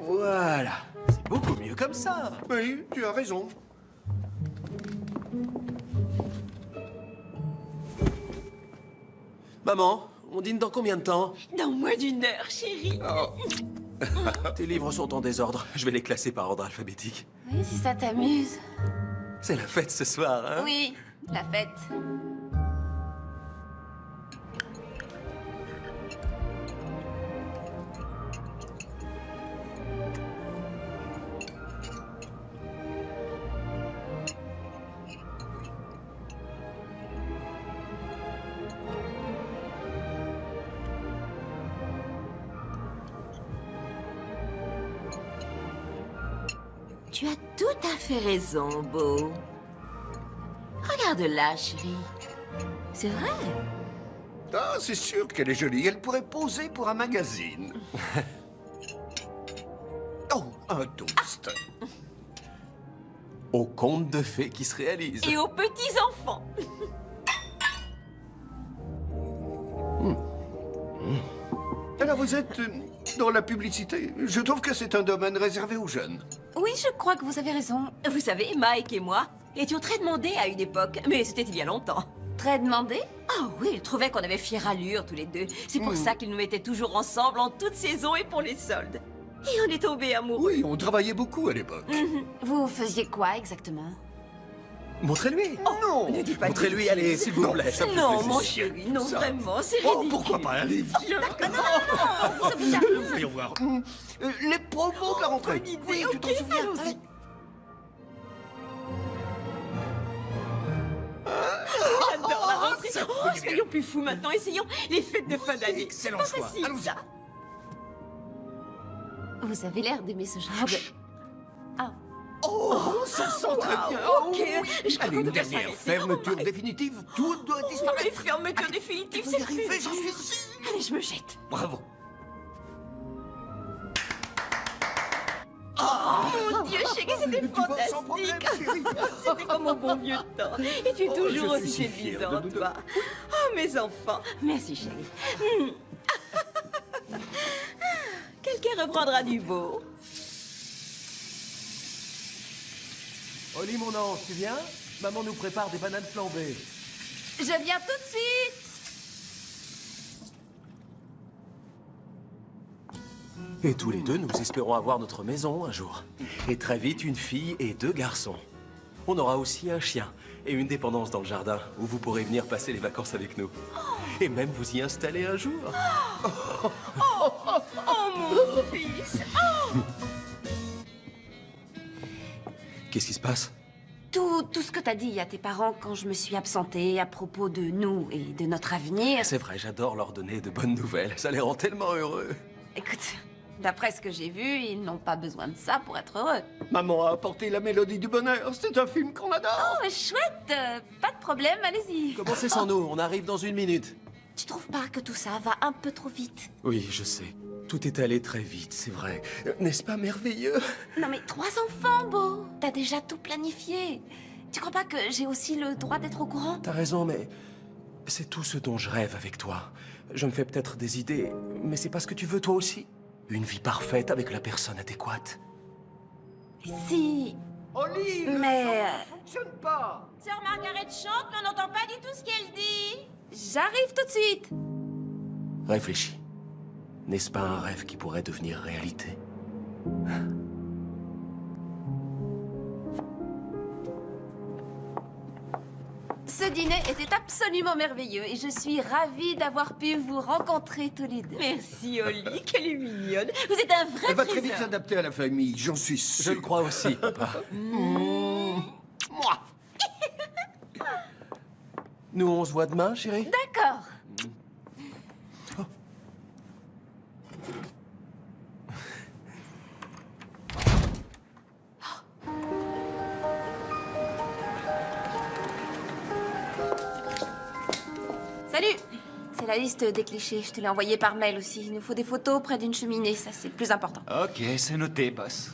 Voilà, c'est beaucoup mieux comme ça. Oui, tu as raison. Maman, on dîne dans combien de temps? Dans moins d'une heure, chérie. Tes livres sont en désordre. Je vais les classer par ordre alphabétique. Oui, si ça t'amuse. C'est la fête ce soir, hein? Oui, la fête. Tu as tout à fait raison, Beau. Regarde là, chérie. C'est vrai. Ah, c'est sûr qu'elle est jolie. Elle pourrait poser pour un magazine. Oh, un toast. Au conte de fées qui se réalise. Et aux petits-enfants. Alors vous êtes dans la publicité. Je trouve que c'est un domaine réservé aux jeunes. Oui, je crois que vous avez raison. Vous savez, Mike et moi étions très demandés à une époque, mais c'était il y a longtemps. Très demandé? Ah oui, il trouvait qu'on avait fière allure tous les deux. C'est pour ça qu'ils nous mettaient toujours ensemble en toute saison et pour les soldes. Et on est tombés amoureux. Oui, on travaillait beaucoup à l'époque. Vous faisiez quoi exactement? Montrez-lui. Non. Ne dis pas Montrez-lui, allez, s'il vous plaît. Ça me fait Non, plaisir. mon chéri, non, vraiment, c'est Oh, ridicule. pourquoi pas? Allez, viens. Ça vous arrive. Voyons voir. Les promos de la rentrée. Bonne idée, Oui, tu ok, t'en souviens? allons-y. J'adore la rentrée. Oh, soyons plus fous maintenant, essayons les fêtes de fin d'année. Excellent Pas choix. facile, Allons-y. ça. Vous avez l'air d'aimer ce genre de... Oh, ça sent très bien. Ok, je crois Allez, qu'on une devrait dernière s'arrêter. fermeture définitive. Tout doit Oh, disparaître. les fermetures définitives, Vous c'est y arrivez, plus. j'en suis sûr. Allez, je me jette. Bravo. Mon Dieu, chérie, c'était Tu vas sans problème, fantastique. chérie. C'était comme au bon vieux temps. Et tu es Oh, toujours je suis aussi si fier de séduisante, nous deux. va. Oh, mes enfants. Merci, chérie. Quelqu'un reprendra du beau. Oli, mon ange, tu viens? Maman nous prépare des bananes flambées. Je viens tout de suite. Et tous les deux, nous espérons avoir notre maison un jour. Et très vite, une fille et 2 garçons. On aura aussi un chien et une dépendance dans le jardin où vous pourrez venir passer les vacances avec nous. Et même vous y installer un jour. Oh, mon fils. Qu'est-ce qui se passe? Tout ce que t'as dit à tes parents quand je me suis absentée à propos de nous et de notre avenir. C'est vrai, j'adore leur donner de bonnes nouvelles. Ça les rend tellement heureux. Écoute, d'après ce que j'ai vu, ils n'ont pas besoin de ça pour être heureux. Maman a apporté la mélodie du bonheur. C'est un film qu'on adore. Oh, chouette. Pas de problème, allez-y. Commencez sans nous, on arrive dans 1 minute. Tu trouves pas que tout ça va un peu trop vite? Oui, je sais. Tout est allé très vite, c'est vrai. N'est-ce pas merveilleux? Non mais 3 enfants, Beau. T'as déjà tout planifié. Tu crois pas que j'ai aussi le droit d'être au courant? T'as raison, mais c'est tout ce dont je rêve avec toi. Je me fais peut-être des idées, mais c'est pas ce que tu veux toi aussi. Une vie parfaite avec la personne adéquate. Si... Oli, Mais... ne fonctionne pas. Sœur Margaret chante, mais on n'entend pas du tout ce qu'elle dit. J'arrive tout de suite. Réfléchis. N'est-ce pas un rêve qui pourrait devenir réalité? Ce dîner était absolument merveilleux et je suis ravie d'avoir pu vous rencontrer tous les deux. Merci, Oli, qu'elle est mignonne. Vous êtes un vrai Elle va très vite trésor. s'adapter à la famille, j'en suis Je sûr. le crois aussi, papa. Moi. Nous, on se voit demain, chérie? D'accord. Salut. C'est la liste des clichés. Je te l'ai envoyé par mail aussi. Il nous faut des photos près d'une cheminée. Ça, c'est le plus important. Ok, c'est noté, boss.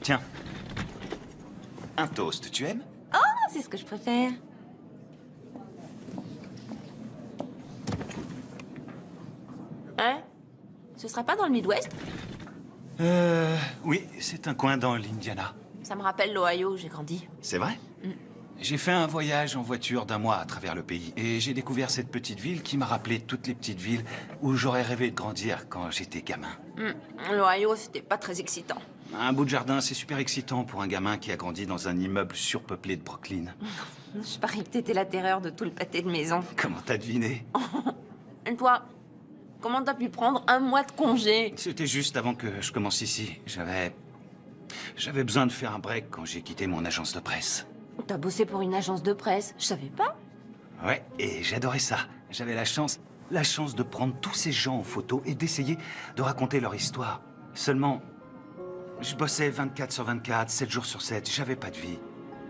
Tiens. Un toast, tu aimes? Ah, c'est ce que je préfère. Hein? Ce sera pas dans le Midwest? Oui, c'est un coin dans l'Indiana. Ça me rappelle l'Ohio où j'ai grandi. C'est vrai? J'ai fait un voyage en voiture d'1 mois à travers le pays et j'ai découvert cette petite ville qui m'a rappelé toutes les petites villes où j'aurais rêvé de grandir quand j'étais gamin. L'Ohio, c'était pas très excitant. Un bout de jardin, c'est super excitant pour un gamin qui a grandi dans un immeuble surpeuplé de Brooklyn. Je parie que t'étais la terreur de tout le pâté de maison. Comment t'as deviné? Et toi, comment t'as pu prendre 1 mois de congé? C'était juste avant que je commence ici. J'avais besoin de faire un break quand j'ai quitté mon agence de presse. T'as bossé pour une agence de presse, je savais pas. Ouais, et j'adorais ça. J'avais la chance de prendre tous ces gens en photo et d'essayer de raconter leur histoire. Seulement, je bossais 24 sur 24, 7 jours sur 7, j'avais pas de vie.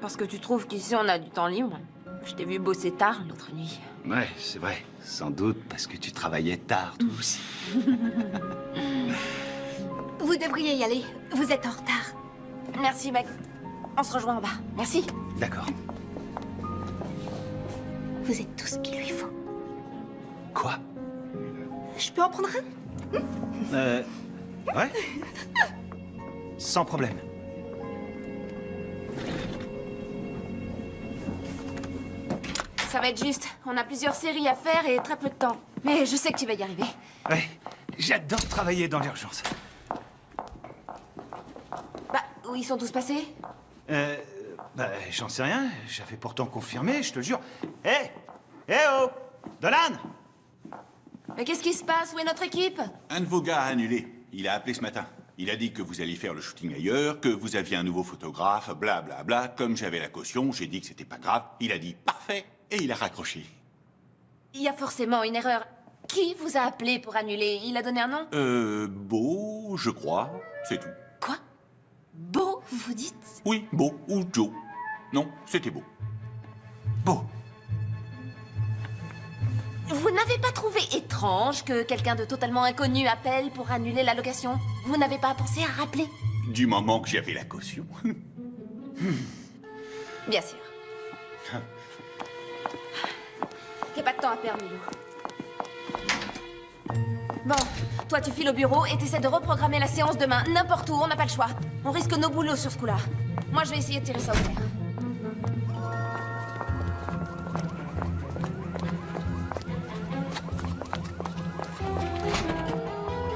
Parce que tu trouves qu'ici on a du temps libre. Je t'ai vu bosser tard l'autre nuit. Ouais, c'est vrai. Sans doute parce que tu travaillais tard, toi aussi. Vous devriez y aller. Vous êtes en retard. Merci, mec. On se rejoint en bas. Merci. D'accord. Vous êtes tout ce qu'il lui faut. Quoi? Je peux en prendre un? Ouais. Sans problème. Ça va être juste. On a plusieurs séries à faire et très peu de temps. Mais je sais que tu vas y arriver. Ouais, j'adore travailler dans l'urgence. Bah, où ils sont tous passés? Bah, j'en sais rien. J'avais pourtant confirmé, je te le jure. Hé! Hé oh! Dolan! Mais qu'est-ce qui se passe? Où est notre équipe? Un de vos gars a annulé. Il a appelé ce matin. Il a dit que vous alliez faire le shooting ailleurs, que vous aviez un nouveau photographe, blablabla. Bla, bla. Comme j'avais la caution, j'ai dit que c'était pas grave. Il a dit parfait et il a raccroché. Il y a forcément une erreur. Qui vous a appelé pour annuler? Il a donné un nom? Beau, je crois. C'est tout. Quoi? Beau, vous dites? Oui, Beau ou Joe. Non, c'était Beau. Beau. Vous n'avez pas trouvé étrange que quelqu'un de totalement inconnu appelle pour annuler la location? Vous n'avez pas pensé à rappeler? Du moment que j'avais la caution. Bien sûr. Il n'y a pas de temps à perdre, Milou. Bon, toi tu files au bureau et t'essaies de reprogrammer la séance demain, n'importe où, on n'a pas le choix. On risque nos boulots sur ce coup-là. Moi je vais essayer de tirer ça au clair.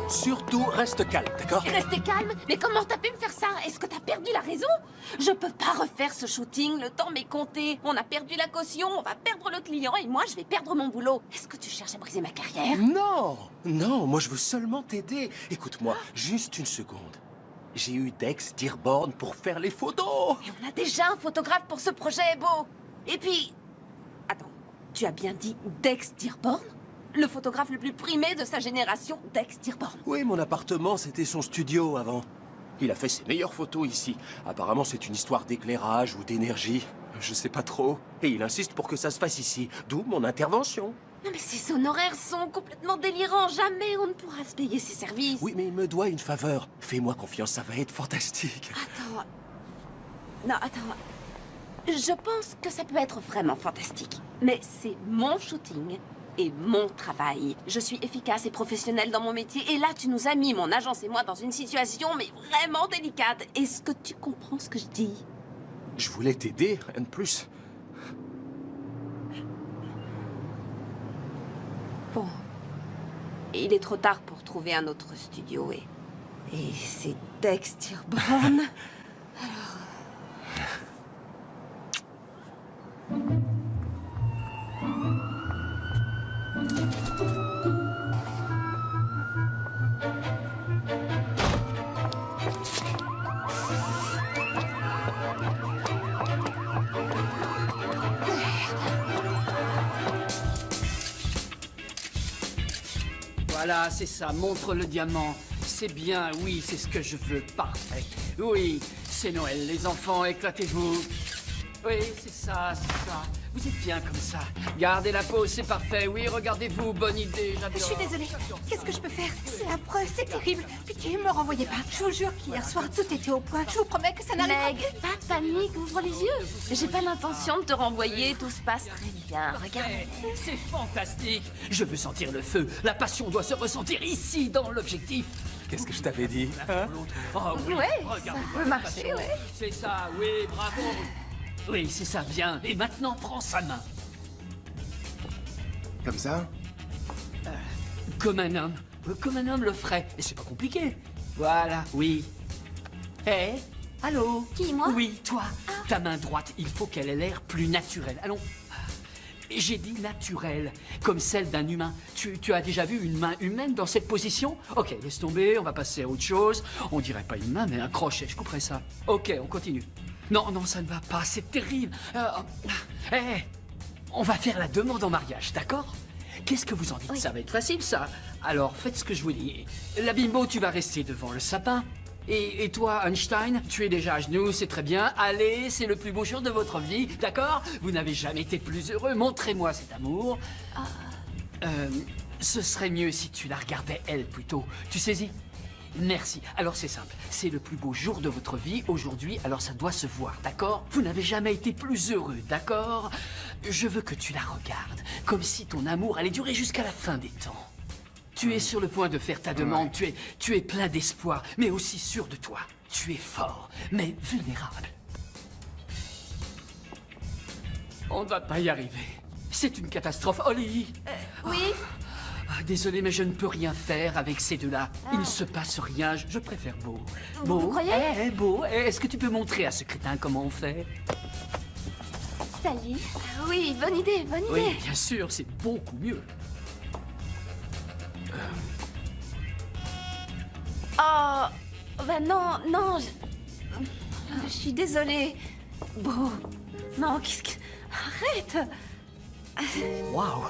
Surtout, reste calme, d'accord? Restez calme. Mais comment t'as pu me faire ça? Est-ce que t'as perdu la raison? Je peux pas refaire ce shooting, le temps m'est compté. On a perdu la caution, on va perdre le client et moi je vais perdre mon boulot. Est-ce que tu cherches à briser ma carrière? Non! Non, moi je veux seulement t'aider. Écoute-moi, juste une seconde. J'ai eu Dex Dearborn pour faire les photos. Et on a déjà un photographe pour ce projet, Beau. Et puis... Attends, tu as bien dit Dex Dearborn? Le photographe le plus primé de sa génération, Dex Dearborn. Oui, mon appartement, c'était son studio avant. Il a fait ses meilleures photos ici. Apparemment, c'est une histoire d'éclairage ou d'énergie. Je sais pas trop. Et il insiste pour que ça se fasse ici. D'où mon intervention. Non mais ces honoraires sont complètement délirants. Jamais on ne pourra se payer ses services. Oui, mais il me doit une faveur. Fais-moi confiance, ça va être fantastique. Attends. Non, attends. Je pense que ça peut être vraiment fantastique. Mais c'est mon shooting et mon travail. Je suis efficace et professionnelle dans mon métier. Et là, tu nous as mis, mon agence et moi, dans une situation, mais vraiment délicate. Est-ce que tu comprends ce que je dis? Je voulais t'aider, rien de plus. Bon. Il est trop tard pour trouver un autre studio et c'est Dex Dearborn. Voilà, c'est ça, montre le diamant. C'est bien, oui, c'est ce que je veux, parfait. Oui, c'est Noël, les enfants, éclatez-vous. Oui, c'est ça, c'est ça. Vous êtes bien comme ça. Gardez la pose, c'est parfait. Oui, regardez-vous, bonne idée, j'adore. Je suis désolée. Qu'est-ce que je peux faire? C'est affreux, c'est terrible. Pitié, me renvoyez pas. Je vous jure qu'hier soir, tout était au point. Je vous promets que ça n'arrivera Meg, pas de panique, ouvre les yeux. J'ai pas l'intention de te renvoyer, tout se passe très bien. Regarde. C'est fantastique. Je veux sentir le feu. La passion doit se ressentir ici, dans l'objectif. Qu'est-ce que je t'avais dit, hein? Oh, oui, Ouais, regardez, ça peut marcher, ouais. C'est ça, oui, bravo. Oui, c'est ça, bien. Et maintenant, prends sa main. Comme ça? Comme un homme le ferait. Et c'est pas compliqué. Voilà, oui. Hé, allô? Qui, moi? Oui, toi. Ta main droite, il faut qu'elle ait l'air plus naturelle. Allons. J'ai dit naturelle, comme celle d'un humain. Tu as déjà vu une main humaine dans cette position? Ok, laisse tomber, on va passer à autre chose. On dirait pas une main, mais un crochet, je couperai ça. Ok, on continue. Non, non, ça ne va pas, c'est terrible. Hé, on va faire la demande en mariage, d'accord? Qu'est-ce que vous en dites? Oui. Ça va être facile, ça. Alors, faites ce que je vous dis. La bimbo, tu vas rester devant le sapin. Et toi, Einstein, tu es déjà à genoux, c'est très bien. Allez, c'est le plus beau jour de votre vie, d'accord? Vous n'avez jamais été plus heureux. Montrez-moi cet amour. Ce serait mieux si tu la regardais, elle, plutôt. Tu saisis? Merci. Alors c'est simple, c'est le plus beau jour de votre vie aujourd'hui, alors ça doit se voir, d'accord? Vous n'avez jamais été plus heureux, d'accord? Je veux que tu la regardes, comme si ton amour allait durer jusqu'à la fin des temps. Tu es sur le point de faire ta demande, tu es plein d'espoir, mais aussi sûr de toi. Tu es fort, mais vulnérable. On ne va pas y arriver. C'est une catastrophe. Holly! Oui? Désolé, mais je ne peux rien faire avec ces deux-là. Il ne se passe rien, je préfère Beau. Beau? Vous croyez? Beau, est-ce que tu peux montrer à ce crétin comment on fait? Salut. Oui, bonne idée, bonne idée. Oui, bien sûr, c'est beaucoup mieux. Oh, bah non, non, je suis désolée. Bon, non, qu'est-ce que... Arrête. Waouh!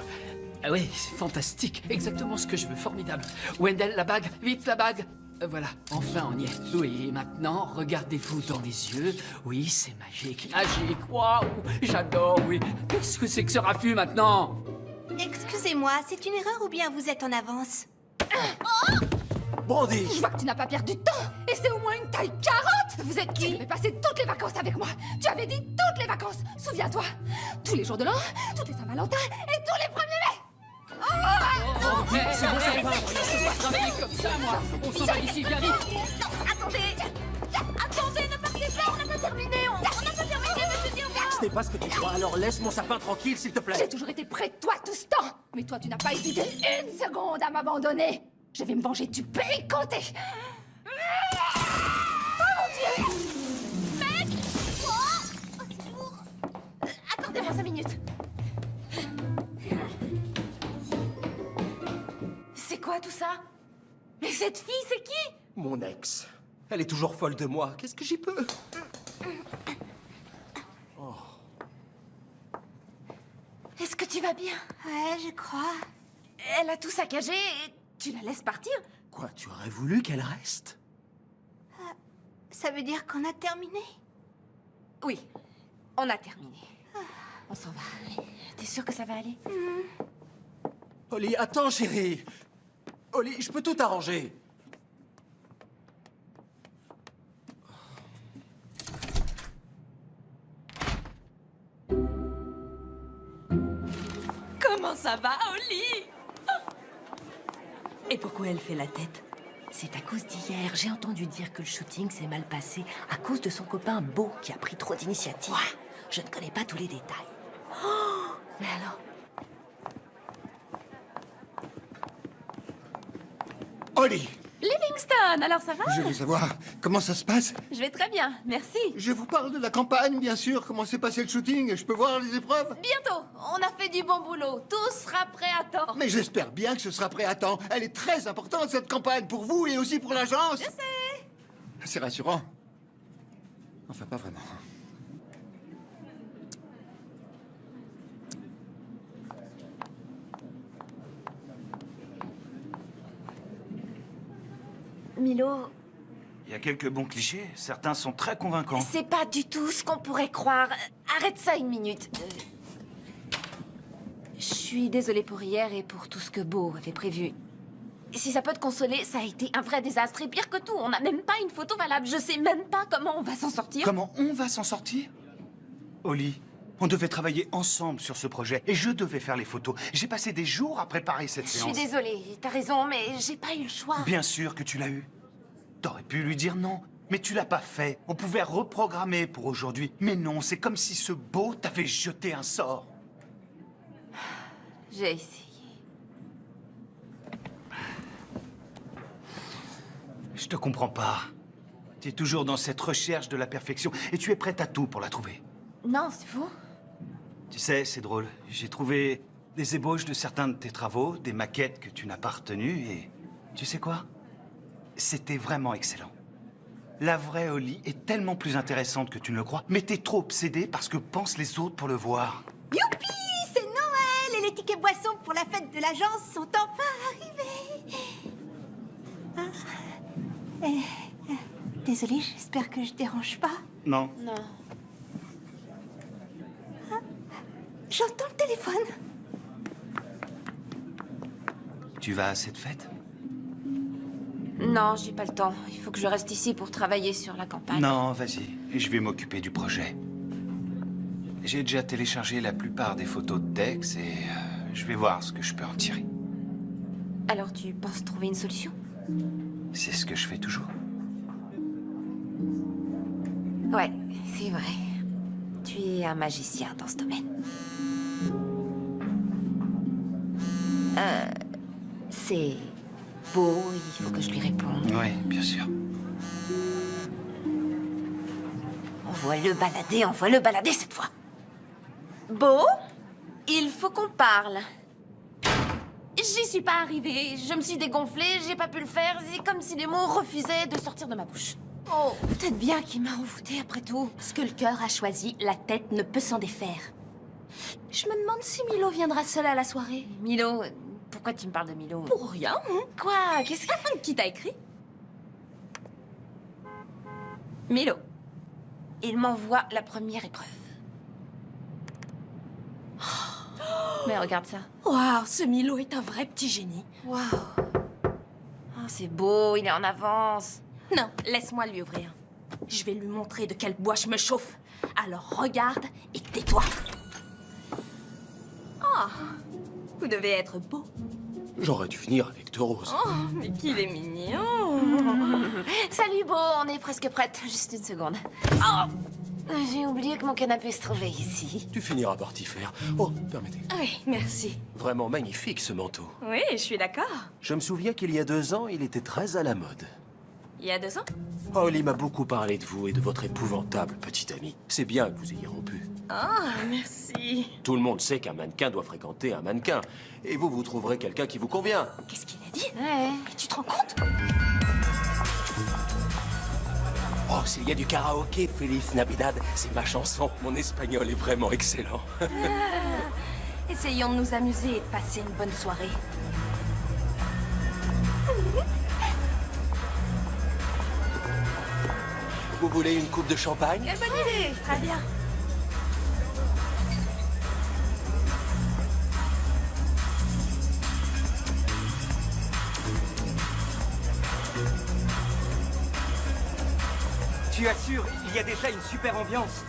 Ah oui, c'est fantastique. Exactement ce que je veux. Formidable. Wendell, la bague. Vite, la bague. Voilà, enfin on y est. Oui, et maintenant, regardez-vous dans les yeux. Oui, c'est magique. Magique. Waouh! J'adore, oui. Qu'est-ce que c'est que ce raffut maintenant? Excusez-moi, c'est une erreur ou bien vous êtes en avance? Brandy! Je vois que tu n'as pas perdu de temps. Et c'est au moins une taille 40. Vous êtes qui? Tu devais passer toutes les vacances avec moi. Tu avais dit toutes les vacances. Souviens-toi. Tous les jours de l'an, toutes les Saint-Valentin et tous les 1er mai. C'est bon, ça va. Je dois travailler comme ça, moi. On s'en va d'ici, viens vite. Non, attendez. Attendez, ne partez pas, on n'a pas terminé. On n'a pas terminé, monsieur Diogo. Ce n'est pas ce que tu crois, alors laisse mon sapin tranquille, s'il te plaît. J'ai toujours été près de toi tout ce temps. Mais toi, tu n'as pas hésité une seconde à m'abandonner. Je vais me venger du péricoté. Oh mon Dieu! Mec! Oh, c'est lourd. Attendez-moi 5 minutes. C'est quoi tout ça? Mais cette fille, c'est qui? Mon ex. Elle est toujours folle de moi. Qu'est-ce que j'y peux? Est-ce que tu vas bien? Ouais, je crois. Elle a tout saccagé et tu la laisses partir? Quoi, tu aurais voulu qu'elle reste? Ça veut dire qu'on a terminé? Oui, on a terminé. On s'en va. T'es sûr que ça va aller? Holly, attends, chérie. Holly, je peux tout arranger. Comment ça va, Holly? Et pourquoi elle fait la tête? C'est à cause d'hier. J'ai entendu dire que le shooting s'est mal passé à cause de son copain Beau qui a pris trop d'initiative. Je ne connais pas tous les détails. Oh, mais alors? Holly, Livingston, alors ça va? je veux savoir comment ça se passe. Je vais très bien, merci. Je vous parle de la campagne, bien sûr. Comment s'est passé le shooting? Je peux voir les épreuves? Bientôt, on a fait du bon boulot. Tout sera prêt à temps. Mais j'espère bien que ce sera prêt à temps. Elle est très importante, cette campagne, pour vous et aussi pour l'agence. Je sais. C'est rassurant. Enfin, pas vraiment. Milo, Il y a quelques bons clichés. Certains sont très convaincants. c'est pas du tout ce qu'on pourrait croire. Arrête ça 1 minute. Je suis désolée pour hier et pour tout ce que Beau avait prévu. Si ça peut te consoler, ça a été un vrai désastre. Et pire que tout, on n'a même pas une photo valable. Je sais même pas comment on va s'en sortir. Comment on va s'en sortir? Holly, on devait travailler ensemble sur ce projet et je devais faire les photos. J'ai passé des jours à préparer cette Je séance. suis désolée, t'as raison, mais j'ai pas eu le choix. Bien sûr que tu l'as eu. T'aurais pu lui dire non, mais tu l'as pas fait. On pouvait reprogrammer pour aujourd'hui. Mais non, c'est comme si ce Beau t'avait jeté un sort. J'ai essayé. Je te comprends pas. Tu es toujours dans cette recherche de la perfection et tu es prête à tout pour la trouver. Non, c'est faux. Tu sais, c'est drôle. J'ai trouvé des ébauches de certains de tes travaux, des maquettes que tu n'as pas retenues et... Tu sais quoi? C'était vraiment excellent. La vraie Holly est tellement plus intéressante que tu ne le crois, mais t'es trop obsédée parce que pensent les autres pour le voir. Youpi! C'est Noël et les tickets boissons pour la fête de l'agence sont enfin arrivés. Désolée, j'espère que je dérange pas. Non. Non. J'entends le téléphone. Tu vas à cette fête? Non, j'ai pas le temps. Il faut que je reste ici pour travailler sur la campagne. Non, vas-y. Je vais m'occuper du projet. J'ai déjà téléchargé la plupart des photos de Dex et je vais voir ce que je peux en tirer. Alors tu penses trouver une solution? C'est ce que je fais toujours. Ouais, c'est vrai. Tu es un magicien dans ce domaine. C'est Beau, il faut que je lui réponde. Oui, bien sûr. On va le balader cette fois. Beau, il faut qu'on parle. J'y suis pas arrivée, je me suis dégonflée, j'ai pas pu le faire, c'est comme si les mots refusaient de sortir de ma bouche. Oh, peut-être bien qu'il m'a envoûtée après tout. Ce que le cœur a choisi, la tête ne peut s'en défaire. Je me demande si Milo viendra seul à la soirée. Milo, pourquoi tu me parles de Milo? Pour rien. Quoi? Qu'est-ce que... Qui t'a écrit? Milo, il m'envoie la première épreuve. Mais regarde ça. Waouh, ce Milo est un vrai petit génie. Waouh. Oh, c'est beau, il est en avance. Non, laisse-moi lui ouvrir. Je vais lui montrer de quel bois je me chauffe. Alors regarde et tais-toi. Oh, vous devez être beau. J'aurais dû venir avec deux roses. Oh, mais qu'il est mignon. Salut Beau, on est presque prête. Juste une seconde. Oh, j'ai oublié que mon canapé se trouvait ici. Tu finiras par t'y faire. Oh, permettez. Oui, merci. Vraiment magnifique ce manteau. Oui, je suis d'accord. Je me souviens qu'il y a 2 ans, il était très à la mode. Il y a 2 ans? Holly m'a beaucoup parlé de vous et de votre épouvantable petite amie. C'est bien que vous ayez rompu. Ah, merci. Tout le monde sait qu'un mannequin doit fréquenter un mannequin. Et vous, vous trouverez quelqu'un qui vous convient. Qu'est-ce qu'il a dit? Ouais. Mais tu te rends compte? Oh, s'il y a du karaoké, Feliz Navidad, c'est ma chanson. Mon espagnol est vraiment excellent. Essayons de nous amuser et de passer une bonne soirée. Vous voulez une coupe de champagne? Quelle bonne idée! Très bien. Tu assures, il y a déjà une super ambiance.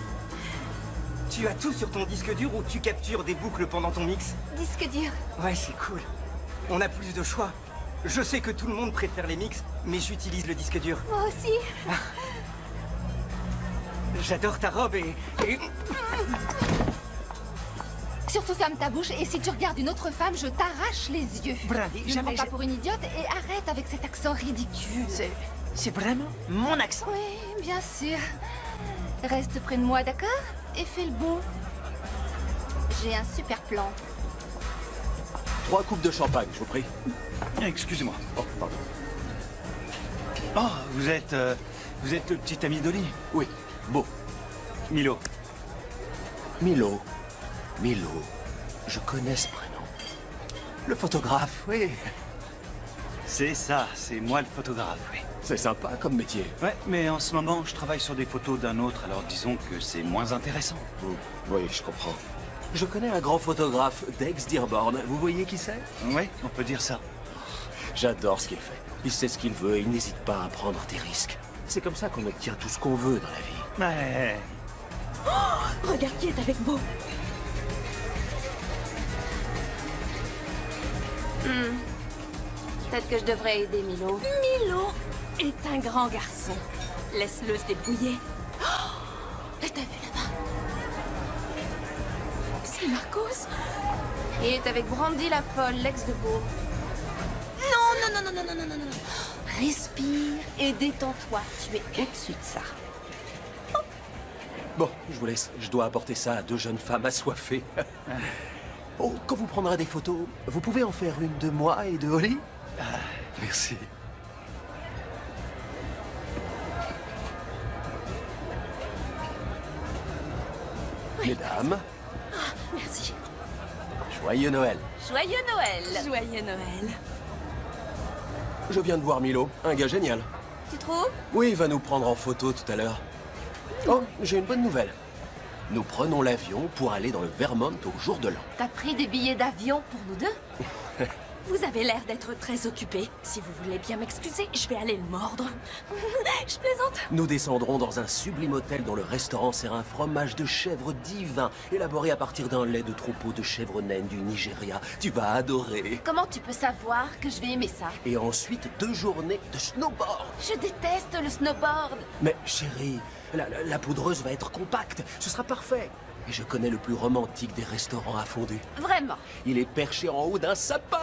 Tu as tout sur ton disque dur ou tu captures des boucles pendant ton mix? Disque dur. Ouais, c'est cool. On a plus de choix. Je sais que tout le monde préfère les mix, mais j'utilise le disque dur. Moi aussi. J'adore ta robe et... Surtout ferme ta bouche et si tu regardes une autre femme, je t'arrache les yeux. Brandy, Ne me jamais... prends pas pour une idiote et arrête avec cet accent ridicule. C'est vraiment mon accent? Oui, bien sûr. Reste près de moi, d'accord? Et fais le bon. J'ai un super plan. 3 coupes de champagne, je vous prie. Excusez-moi. Oh, pardon. Oh, vous êtes le petit ami d'Oli? Oui, Beau. Milo. Milo. Milo. Je connais ce prénom. Le photographe, oui. C'est ça, c'est moi le photographe, oui. C'est sympa comme métier. Ouais, mais en ce moment, je travaille sur des photos d'un autre, alors disons que c'est moins intéressant. Oui, je comprends. Je connais un grand photographe, Dex Dearborn. Vous voyez qui c'est? Oui, on peut dire ça. J'adore ce qu'il fait. Il sait ce qu'il veut et il n'hésite pas à prendre des risques. C'est comme ça qu'on obtient tout ce qu'on veut dans la vie. Ouais. Oh, regarde qui est avec Beau. Peut-être que je devrais aider Milo. Milo est un grand garçon. Laisse-le se débrouiller. Oh, t'as vu là-bas? C'est Marcos? Il est avec Brandy la folle, l'ex de Beau. Non. Respire et détends-toi. Tu es au-dessus de ça. Bon, je vous laisse. Je dois apporter ça à 2 jeunes femmes assoiffées. Oh, quand vous prendrez des photos, vous pouvez en faire une de moi et de Holly? Merci. Mesdames, Merci. joyeux Noël. Joyeux Noël. Joyeux Noël. Je viens de voir Milo, un gars génial. Tu trouves? Oui, il va nous prendre en photo tout à l'heure. Oh, j'ai une bonne nouvelle. Nous prenons l'avion pour aller dans le Vermont au jour de l'an. T'as pris des billets d'avion pour nous deux? Vous avez l'air d'être très occupé. Si vous voulez bien m'excuser, je vais aller le mordre. Je plaisante. Nous descendrons dans un sublime hôtel dont le restaurant sert un fromage de chèvre divin, élaboré à partir d'un lait de troupeau de chèvres naines du Nigeria. Tu vas adorer. Comment tu peux savoir que je vais aimer ça? Et ensuite, 2 journées de snowboard. Je déteste le snowboard. Mais chérie, la poudreuse va être compacte. Ce sera parfait. Et je connais le plus romantique des restaurants à fondue. Vraiment? Il est perché en haut d'un sapin.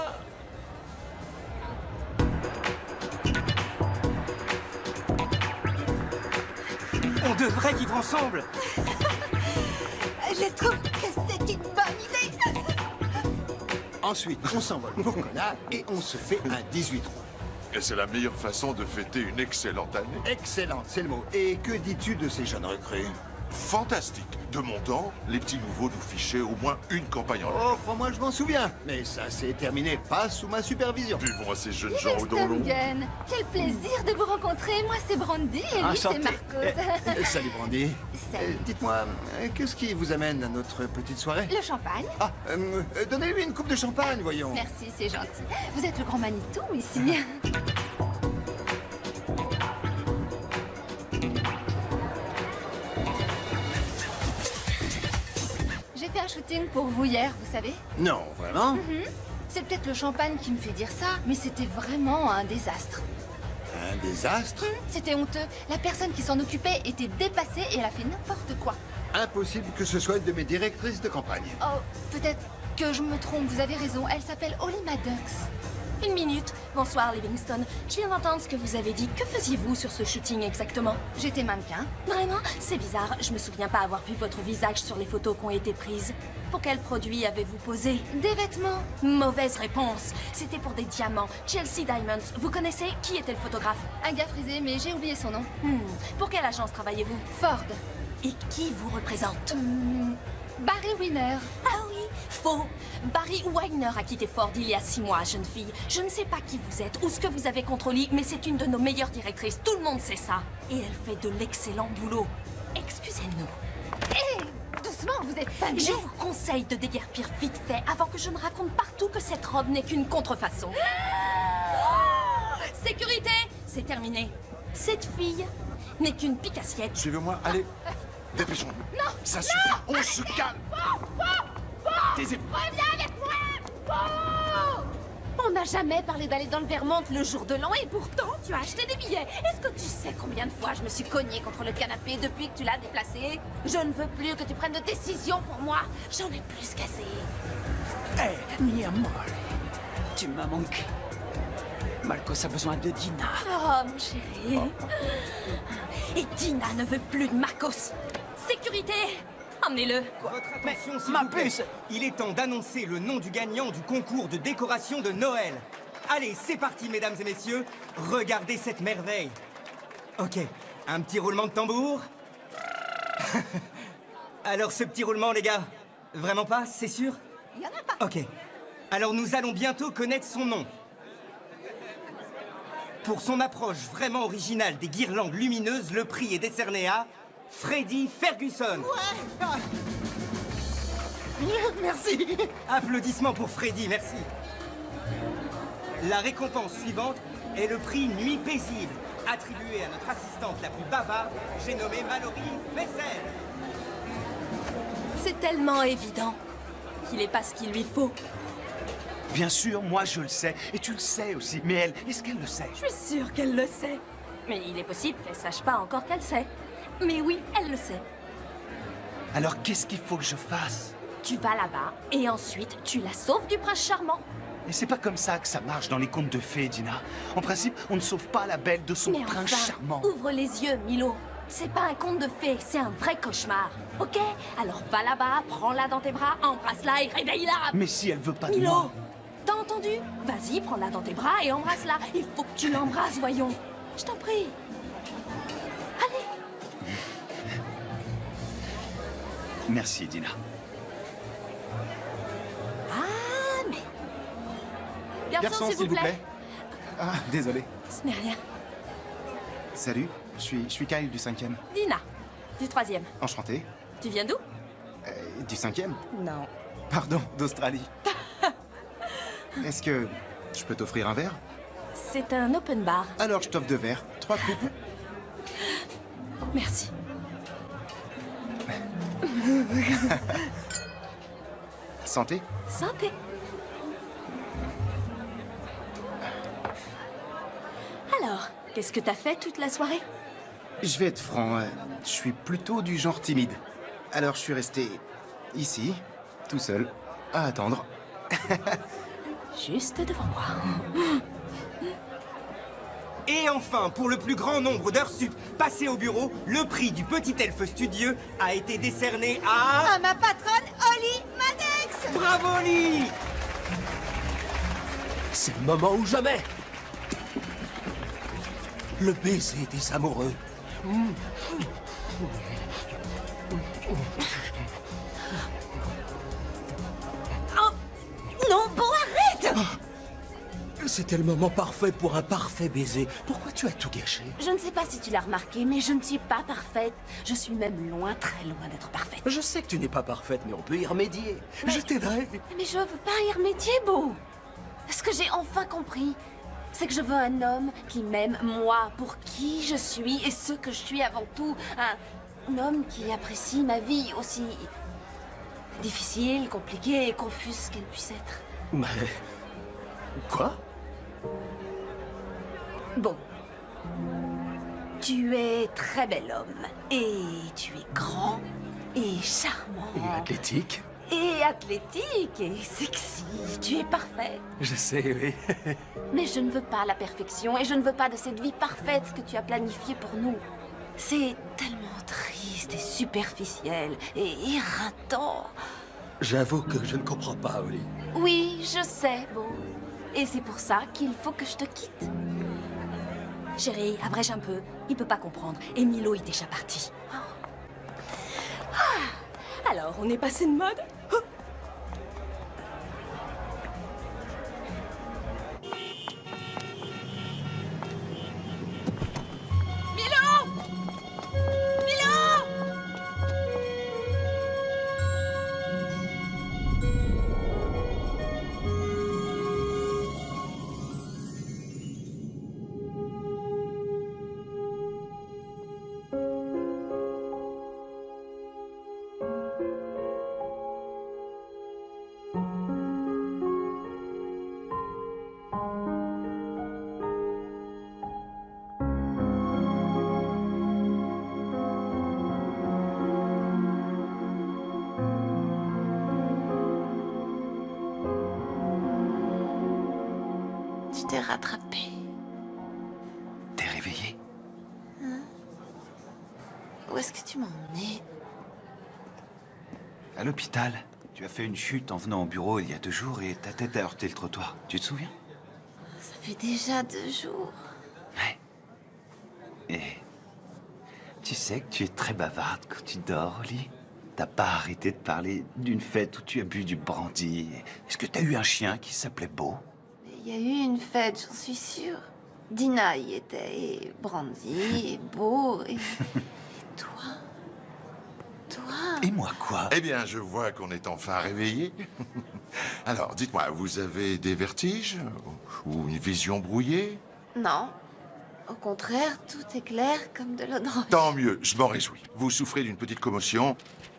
On devrait vivre ensemble. Je trouve que c'est Ensuite, on s'envole pour Kona et on se fait un 18 trous. Et c'est la meilleure façon de fêter une excellente année. Excellente, c'est le mot. Et que dis-tu de ces jeunes recrues? Fantastique. De mon temps, les petits nouveaux nous fichaient au moins une campagne en ligne. Oh, crois-moi, je m'en souviens. Mais ça, c'est terminé. Pas sous ma supervision. Buvons à ces jeunes gens au dos long. Sten, quel plaisir de vous rencontrer. Moi, c'est Brandy et lui, c'est Marcos. Salut, Brandy. Salut. Dites-moi, qu'est-ce qui vous amène à notre petite soirée? Le champagne. Ah, donnez-lui une coupe de champagne, voyons. Merci, c'est gentil. Vous êtes le grand Manitou ici. J'ai fait un shooting pour vous hier, vous savez. Non, vraiment? C'est peut-être le champagne qui me fait dire ça, mais c'était vraiment un désastre. Un désastre? C'était honteux. La personne qui s'en occupait était dépassée et elle a fait n'importe quoi. Impossible que ce soit une de mes directrices de campagne. Oh, peut-être que je me trompe, vous avez raison. Elle s'appelle Holly Maddox. Une minute. Bonsoir, Livingston. Je viens d'entendre ce que vous avez dit. Que faisiez-vous sur ce shooting exactement? J'étais mannequin. Vraiment? C'est bizarre. Je me souviens pas avoir vu votre visage sur les photos qui ont été prises. Pour quel produit avez-vous posé? Des vêtements. Mauvaise réponse. C'était pour des diamants. Chelsea Diamonds. Vous connaissez? Qui était le photographe? Un gars frisé, mais j'ai oublié son nom. Pour quelle agence travaillez-vous? Ford. Et qui vous représente? Barry Winner. Ah oui, faux. Barry Weiner a quitté Ford il y a 6 mois, jeune fille. Je ne sais pas qui vous êtes ou ce que vous avez contre Holly, mais c'est une de nos meilleures directrices. Tout le monde sait ça. Et elle fait de l'excellent boulot. Excusez-nous. Hé, doucement, vous êtes famille. Je vous conseille de déguerpir vite fait avant que je ne raconte partout que cette robe n'est qu'une contrefaçon. Sécurité, c'est terminé. Cette fille n'est qu'une pique-assiette. Suivez-moi, allez. Dépêchons-nous. Non. Ça suffit, on se calme. Reviens avec moi. On n'a jamais parlé d'aller dans le Vermont le jour de l'an et pourtant tu as acheté des billets. Est-ce que tu sais combien de fois je me suis cognée contre le canapé depuis que tu l'as déplacé? Je ne veux plus que tu prennes de décision pour moi. J'en ai plus qu'assez. Hé, mi amor, tu m'as manqué. Marcos a besoin de Dina. Oh, mon chéri. Et Dina ne veut plus de Marcos. Sécurité, emmenez-le. Votre attention, s'il vous plaît. Il est temps d'annoncer le nom du gagnant du concours de décoration de Noël. Allez, c'est parti, mesdames et messieurs. Regardez cette merveille. Ok, un petit roulement de tambour. Alors, ce petit roulement, les gars, vraiment pas, c'est sûr? Il y en a pas. Ok. Alors, nous allons bientôt connaître son nom. Pour son approche vraiment originale des guirlandes lumineuses, le prix est décerné à Freddy Ferguson. Merci. Applaudissements pour Freddy, merci. La récompense suivante est le prix Nuit paisible, attribué à notre assistante la plus bavarde, j'ai nommé Mallory Fessel. C'est tellement évident qu'il est pas ce qu'il lui faut. Bien sûr, moi je le sais, et tu le sais aussi. Mais elle, est-ce qu'elle le sait? Je suis sûre qu'elle le sait. Mais il est possible qu'elle sache pas encore qu'elle sait. Mais oui, elle le sait. Alors qu'est-ce qu'il faut que je fasse? Tu vas là-bas, et ensuite, tu la sauves du prince charmant. Et c'est pas comme ça que ça marche dans les contes de fées, Dina. En principe, on ne sauve pas la belle de son Mais prince enfin, charmant. ouvre les yeux, Milo. C'est pas un conte de fées, c'est un vrai cauchemar. Ok? Alors va là-bas, prends-la dans tes bras, embrasse-la et réveille-la. Mais si elle veut pas de Milo, moi... t'as entendu? Vas-y, prends-la dans tes bras et embrasse-la. Il faut que tu l'embrasses, voyons. Je t'en prie. Allez. Merci, Dina. Ah, mais... Garçon, s'il vous plaît. Ah, désolé. Ce n'est rien. Salut, je suis Kyle du 5e. Dina, du 3e. Enchanté. Tu viens d'où? Du 5e? Non. Pardon, d'Australie. Est-ce que je peux t'offrir un verre? C'est un open bar. Alors je t'offre 2 verres, 3 coupes. Merci. Santé. Santé. Alors, qu'est-ce que t'as fait toute la soirée? Je vais être franc, je suis plutôt du genre timide. Alors je suis resté ici, tout seul, à attendre. Juste devant moi. Et enfin, pour le plus grand nombre d'heures sup passées au bureau, le prix du petit elfe studieux a été décerné à... À ma patronne, Holly Maddox. Bravo, Holly! C'est le moment ou jamais. Le baiser des amoureux. Oh, non, bon, arrête! C'était le moment parfait pour un parfait baiser. Pourquoi tu as tout gâché? Je ne sais pas si tu l'as remarqué, mais je ne suis pas parfaite. Je suis même loin, très loin d'être parfaite. Je sais que tu n'es pas parfaite, mais on peut y remédier. Je t'aiderai. Mais je veux pas y remédier, Beau. Ce que j'ai enfin compris, c'est que je veux un homme qui m'aime, moi, pour qui je suis et ce que je suis avant tout. Un homme qui apprécie ma vie, aussi difficile, compliquée et confuse qu'elle puisse être. Mais... Quoi? Bon. Tu es très bel homme. Et tu es grand et charmant. Et athlétique? Et athlétique et sexy. Tu es parfait. Je sais, oui. Mais je ne veux pas la perfection et je ne veux pas de cette vie parfaite que tu as planifiée pour nous. C'est tellement triste et superficiel et éreintant. J'avoue que je ne comprends pas, Oli. Oui, je sais, Beau. Et c'est pour ça qu'il faut que je te quitte. Chérie, abrège un peu. Il peut pas comprendre. Et Milo est déjà parti. Ah, alors, on est passé de mode? Oh. Tu t'es rattrapé. T'es réveillé? Hein? Où est-ce que tu m'as emmené? À l'hôpital. Tu as fait une chute en venant au bureau il y a 2 jours et ta tête a heurté le trottoir. Tu te souviens? Ça fait déjà 2 jours. Ouais. Et tu sais que tu es très bavarde quand tu dors, Oli. T'as pas arrêté de parler d'une fête où tu as bu du brandy. Est-ce que t'as eu un chien qui s'appelait Beau? Il y a eu une fête, j'en suis sûre. Dina y était, et Brandy, et Beau, et toi. Toi. Et moi quoi? Eh bien, je vois qu'on est enfin réveillé. Alors, dites-moi, vous avez des vertiges? Ou une vision brouillée? Non. Au contraire, tout est clair comme de l'eau de roche. Tant mieux, je m'en réjouis. Vous souffrez d'une petite commotion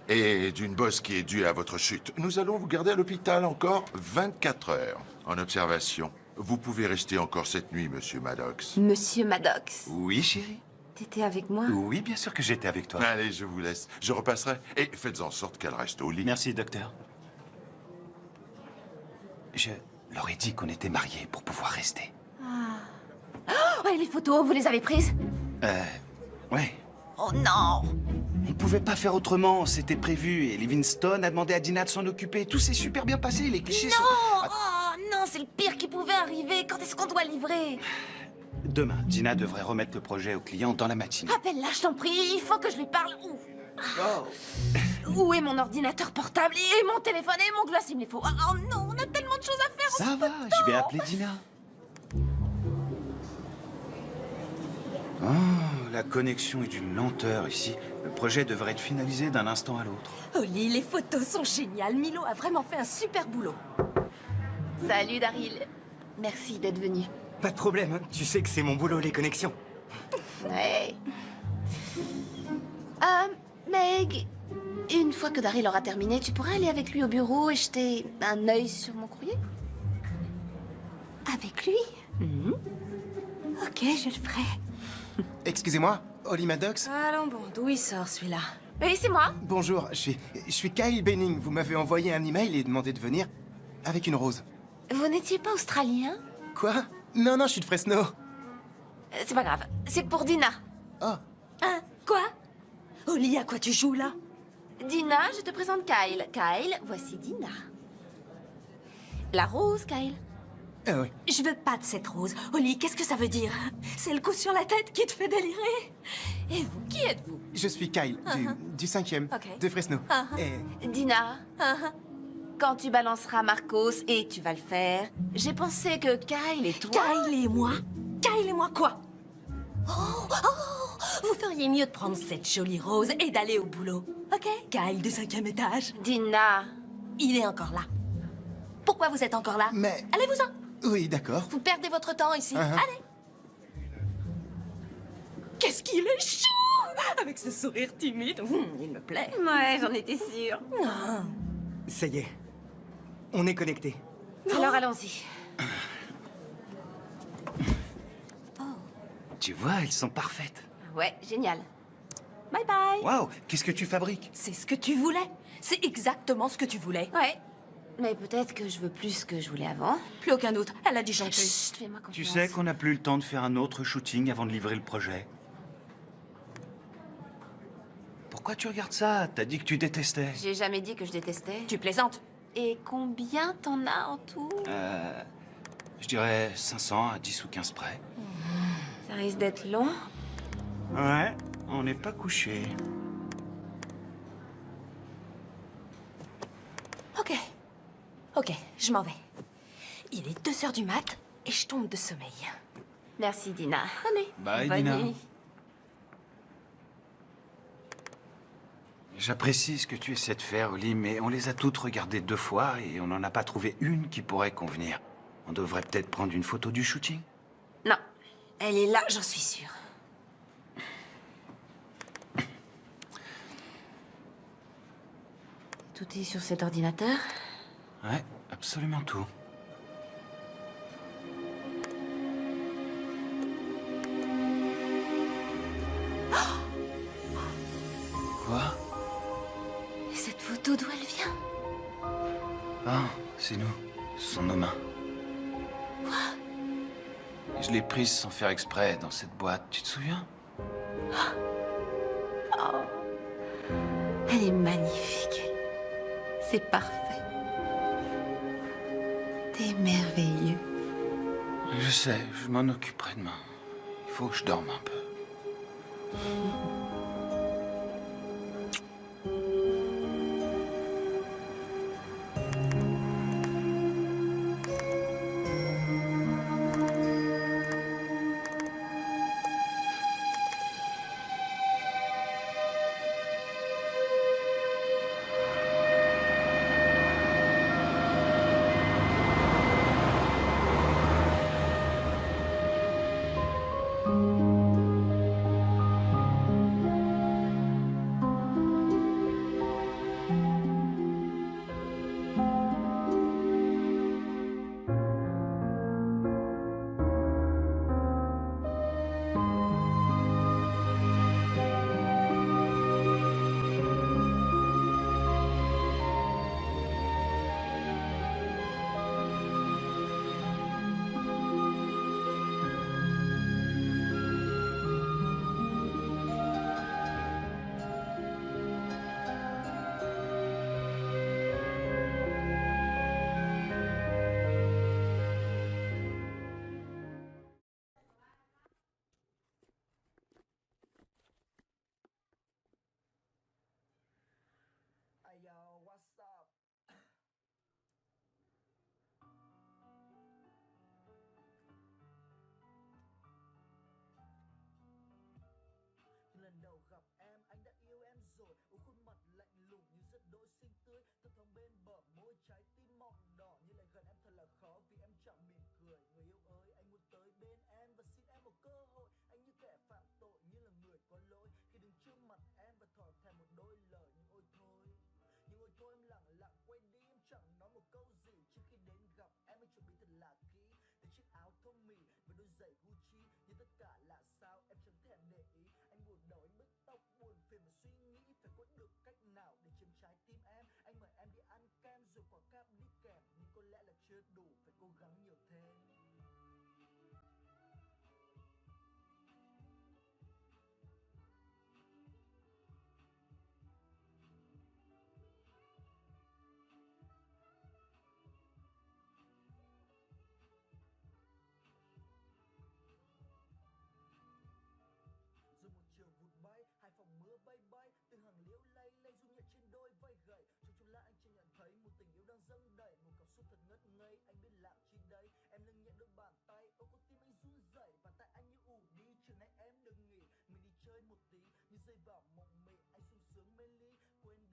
et d'une bosse qui est due à votre chute. Nous allons vous garder à l'hôpital encore 24 heures en observation. Vous pouvez rester encore cette nuit, monsieur Maddox. Monsieur Maddox, Oui, chérie? t'étais avec moi? Oui, bien sûr que j'étais avec toi. Allez, je vous laisse. Je repasserai. Et faites en sorte qu'elle reste au lit. Merci, docteur. Je leur ai dit qu'on était mariés pour pouvoir rester. Oh, et les photos, vous les avez prises? Ouais. Oh non! On pouvait pas faire autrement, c'était prévu. Et Livingstone a demandé à Dina de s'en occuper. Tout s'est super bien passé, les clichés sont... Non! Oh non, c'est le pire qui pouvait arriver. Quand est-ce qu'on doit livrer? Demain, Dina devrait remettre le projet au client dans la matinée. Appelle-la, je t'en prie. Il faut que je lui parle. Oh. Où est mon ordinateur portable et mon téléphone et mon gloss, il me les faut. Oh non, on a tellement de choses à faire. Ça va, je vais appeler Dina. Oh, la connexion est d'une lenteur ici. Le projet devrait être finalisé d'un instant à l'autre. Oli, les photos sont géniales. Milo a vraiment fait un super boulot. Salut Daryl. Merci d'être venu. Pas de problème, hein. Tu sais que c'est mon boulot, les connexions. Ouais. Meg, une fois que Daryl aura terminé, tu pourras aller avec lui au bureau et jeter un œil sur mon courrier? Avec lui? Ok, je le ferai. Excusez-moi, Oli Maddox? Allons bon, d'où il sort celui-là? Oui, c'est moi. Bonjour, je suis Kyle Benning. Vous m'avez envoyé un email et demandé de venir avec une rose. Vous n'étiez pas australien? Quoi? Non, je suis de Fresno. C'est pas grave. C'est pour Dina. Oh. Hein? Quoi? Oli, à quoi tu joues là? Dina, je te présente Kyle. Kyle, voici Dina. La rose, Kyle. Ah oui. Je veux pas de cette rose. Oli, qu'est-ce que ça veut dire? C'est le coup sur la tête qui te fait délirer. Et vous, qui êtes-vous? Je suis Kyle, du 5e, Ok. de Fresno. Et Dina, quand tu balanceras Marcos, et tu vas le faire, j'ai pensé que Kyle et toi... Kyle et moi? Kyle et moi quoi? Vous feriez mieux de prendre cette jolie rose et d'aller au boulot. Ok? Kyle du 5e étage. Dina. Il est encore là. Pourquoi vous êtes encore là? Mais... Allez-vous-en. Oui, d'accord. Vous perdez votre temps ici. Uh-huh. Allez. Qu'est-ce qu'il est chou! Avec ce sourire timide. Il me plaît. Ouais, j'en étais sûre. Non. Ça y est. On est connectés. Alors allons-y. Tu vois, elles sont parfaites. Ouais, génial. Bye bye. Waouh, qu'est-ce que tu fabriques? C'est ce que tu voulais. C'est exactement ce que tu voulais. Ouais. Mais peut-être que je veux plus que je voulais avant. Plus aucun doute. Elle a dit gentil. Chut, fais-moi confiance. Tu sais qu'on n'a plus le temps de faire un autre shooting avant de livrer le projet. Pourquoi tu regardes ça? T'as dit que tu détestais. J'ai jamais dit que je détestais. Tu plaisantes. Et combien t'en as en tout? Je dirais 500 à 10 ou 15 près. Ça risque d'être long. Ouais, on n'est pas couché. Ok. Ok, je m'en vais. Il est 2 heures du mat et je tombe de sommeil. Merci, Dina. Allez. Bye, Bonne Dina. nuit. J'apprécie ce que tu essaies de faire, Oli, mais on les a toutes regardées 2 fois et on n'en a pas trouvé une qui pourrait convenir. On devrait peut-être prendre une photo du shooting. Non. Elle est là, j'en suis sûre. Tout est sur cet ordinateur? Ouais, absolument tout. Quoi? Et cette photo, d'où elle vient? Ah, c'est nous. Ce sont nos mains. Et je l'ai prise sans faire exprès dans cette boîte, tu te souviens? Oh. Elle est magnifique. C'est parfait. T'es merveilleux. Je sais, je m'en occuperai demain. Il faut que je dorme un peu. dâng đầy một cảm xúc thật ngất ngây. Anh biết làm chi đây, em nâng nhẹ đôi bàn tay, ôi con tim anh run rẩy và tại anh như ù đi. Chiều nay em đừng nghỉ, mình đi chơi một tí, như rơi vào mộng mị. Anh sung sướng mê ly, quên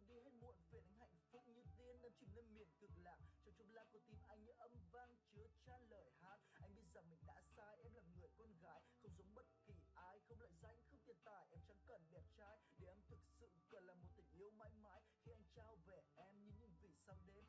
đi hết muộn phiền. Anh hạnh phúc như tiên đắm chìm nơi miền cực lạc, trong chốc lát con tim anh như âm vang chứa chan lời hát. Anh biết rằng mình đã sai, em là người con gái không giống bất kỳ ai, không lợi danh không tiền tài, em chẳng cần đẹp trai. Để em thực sự cần là một tình yêu mãi mãi, khi anh trao về em như những vì sao đêm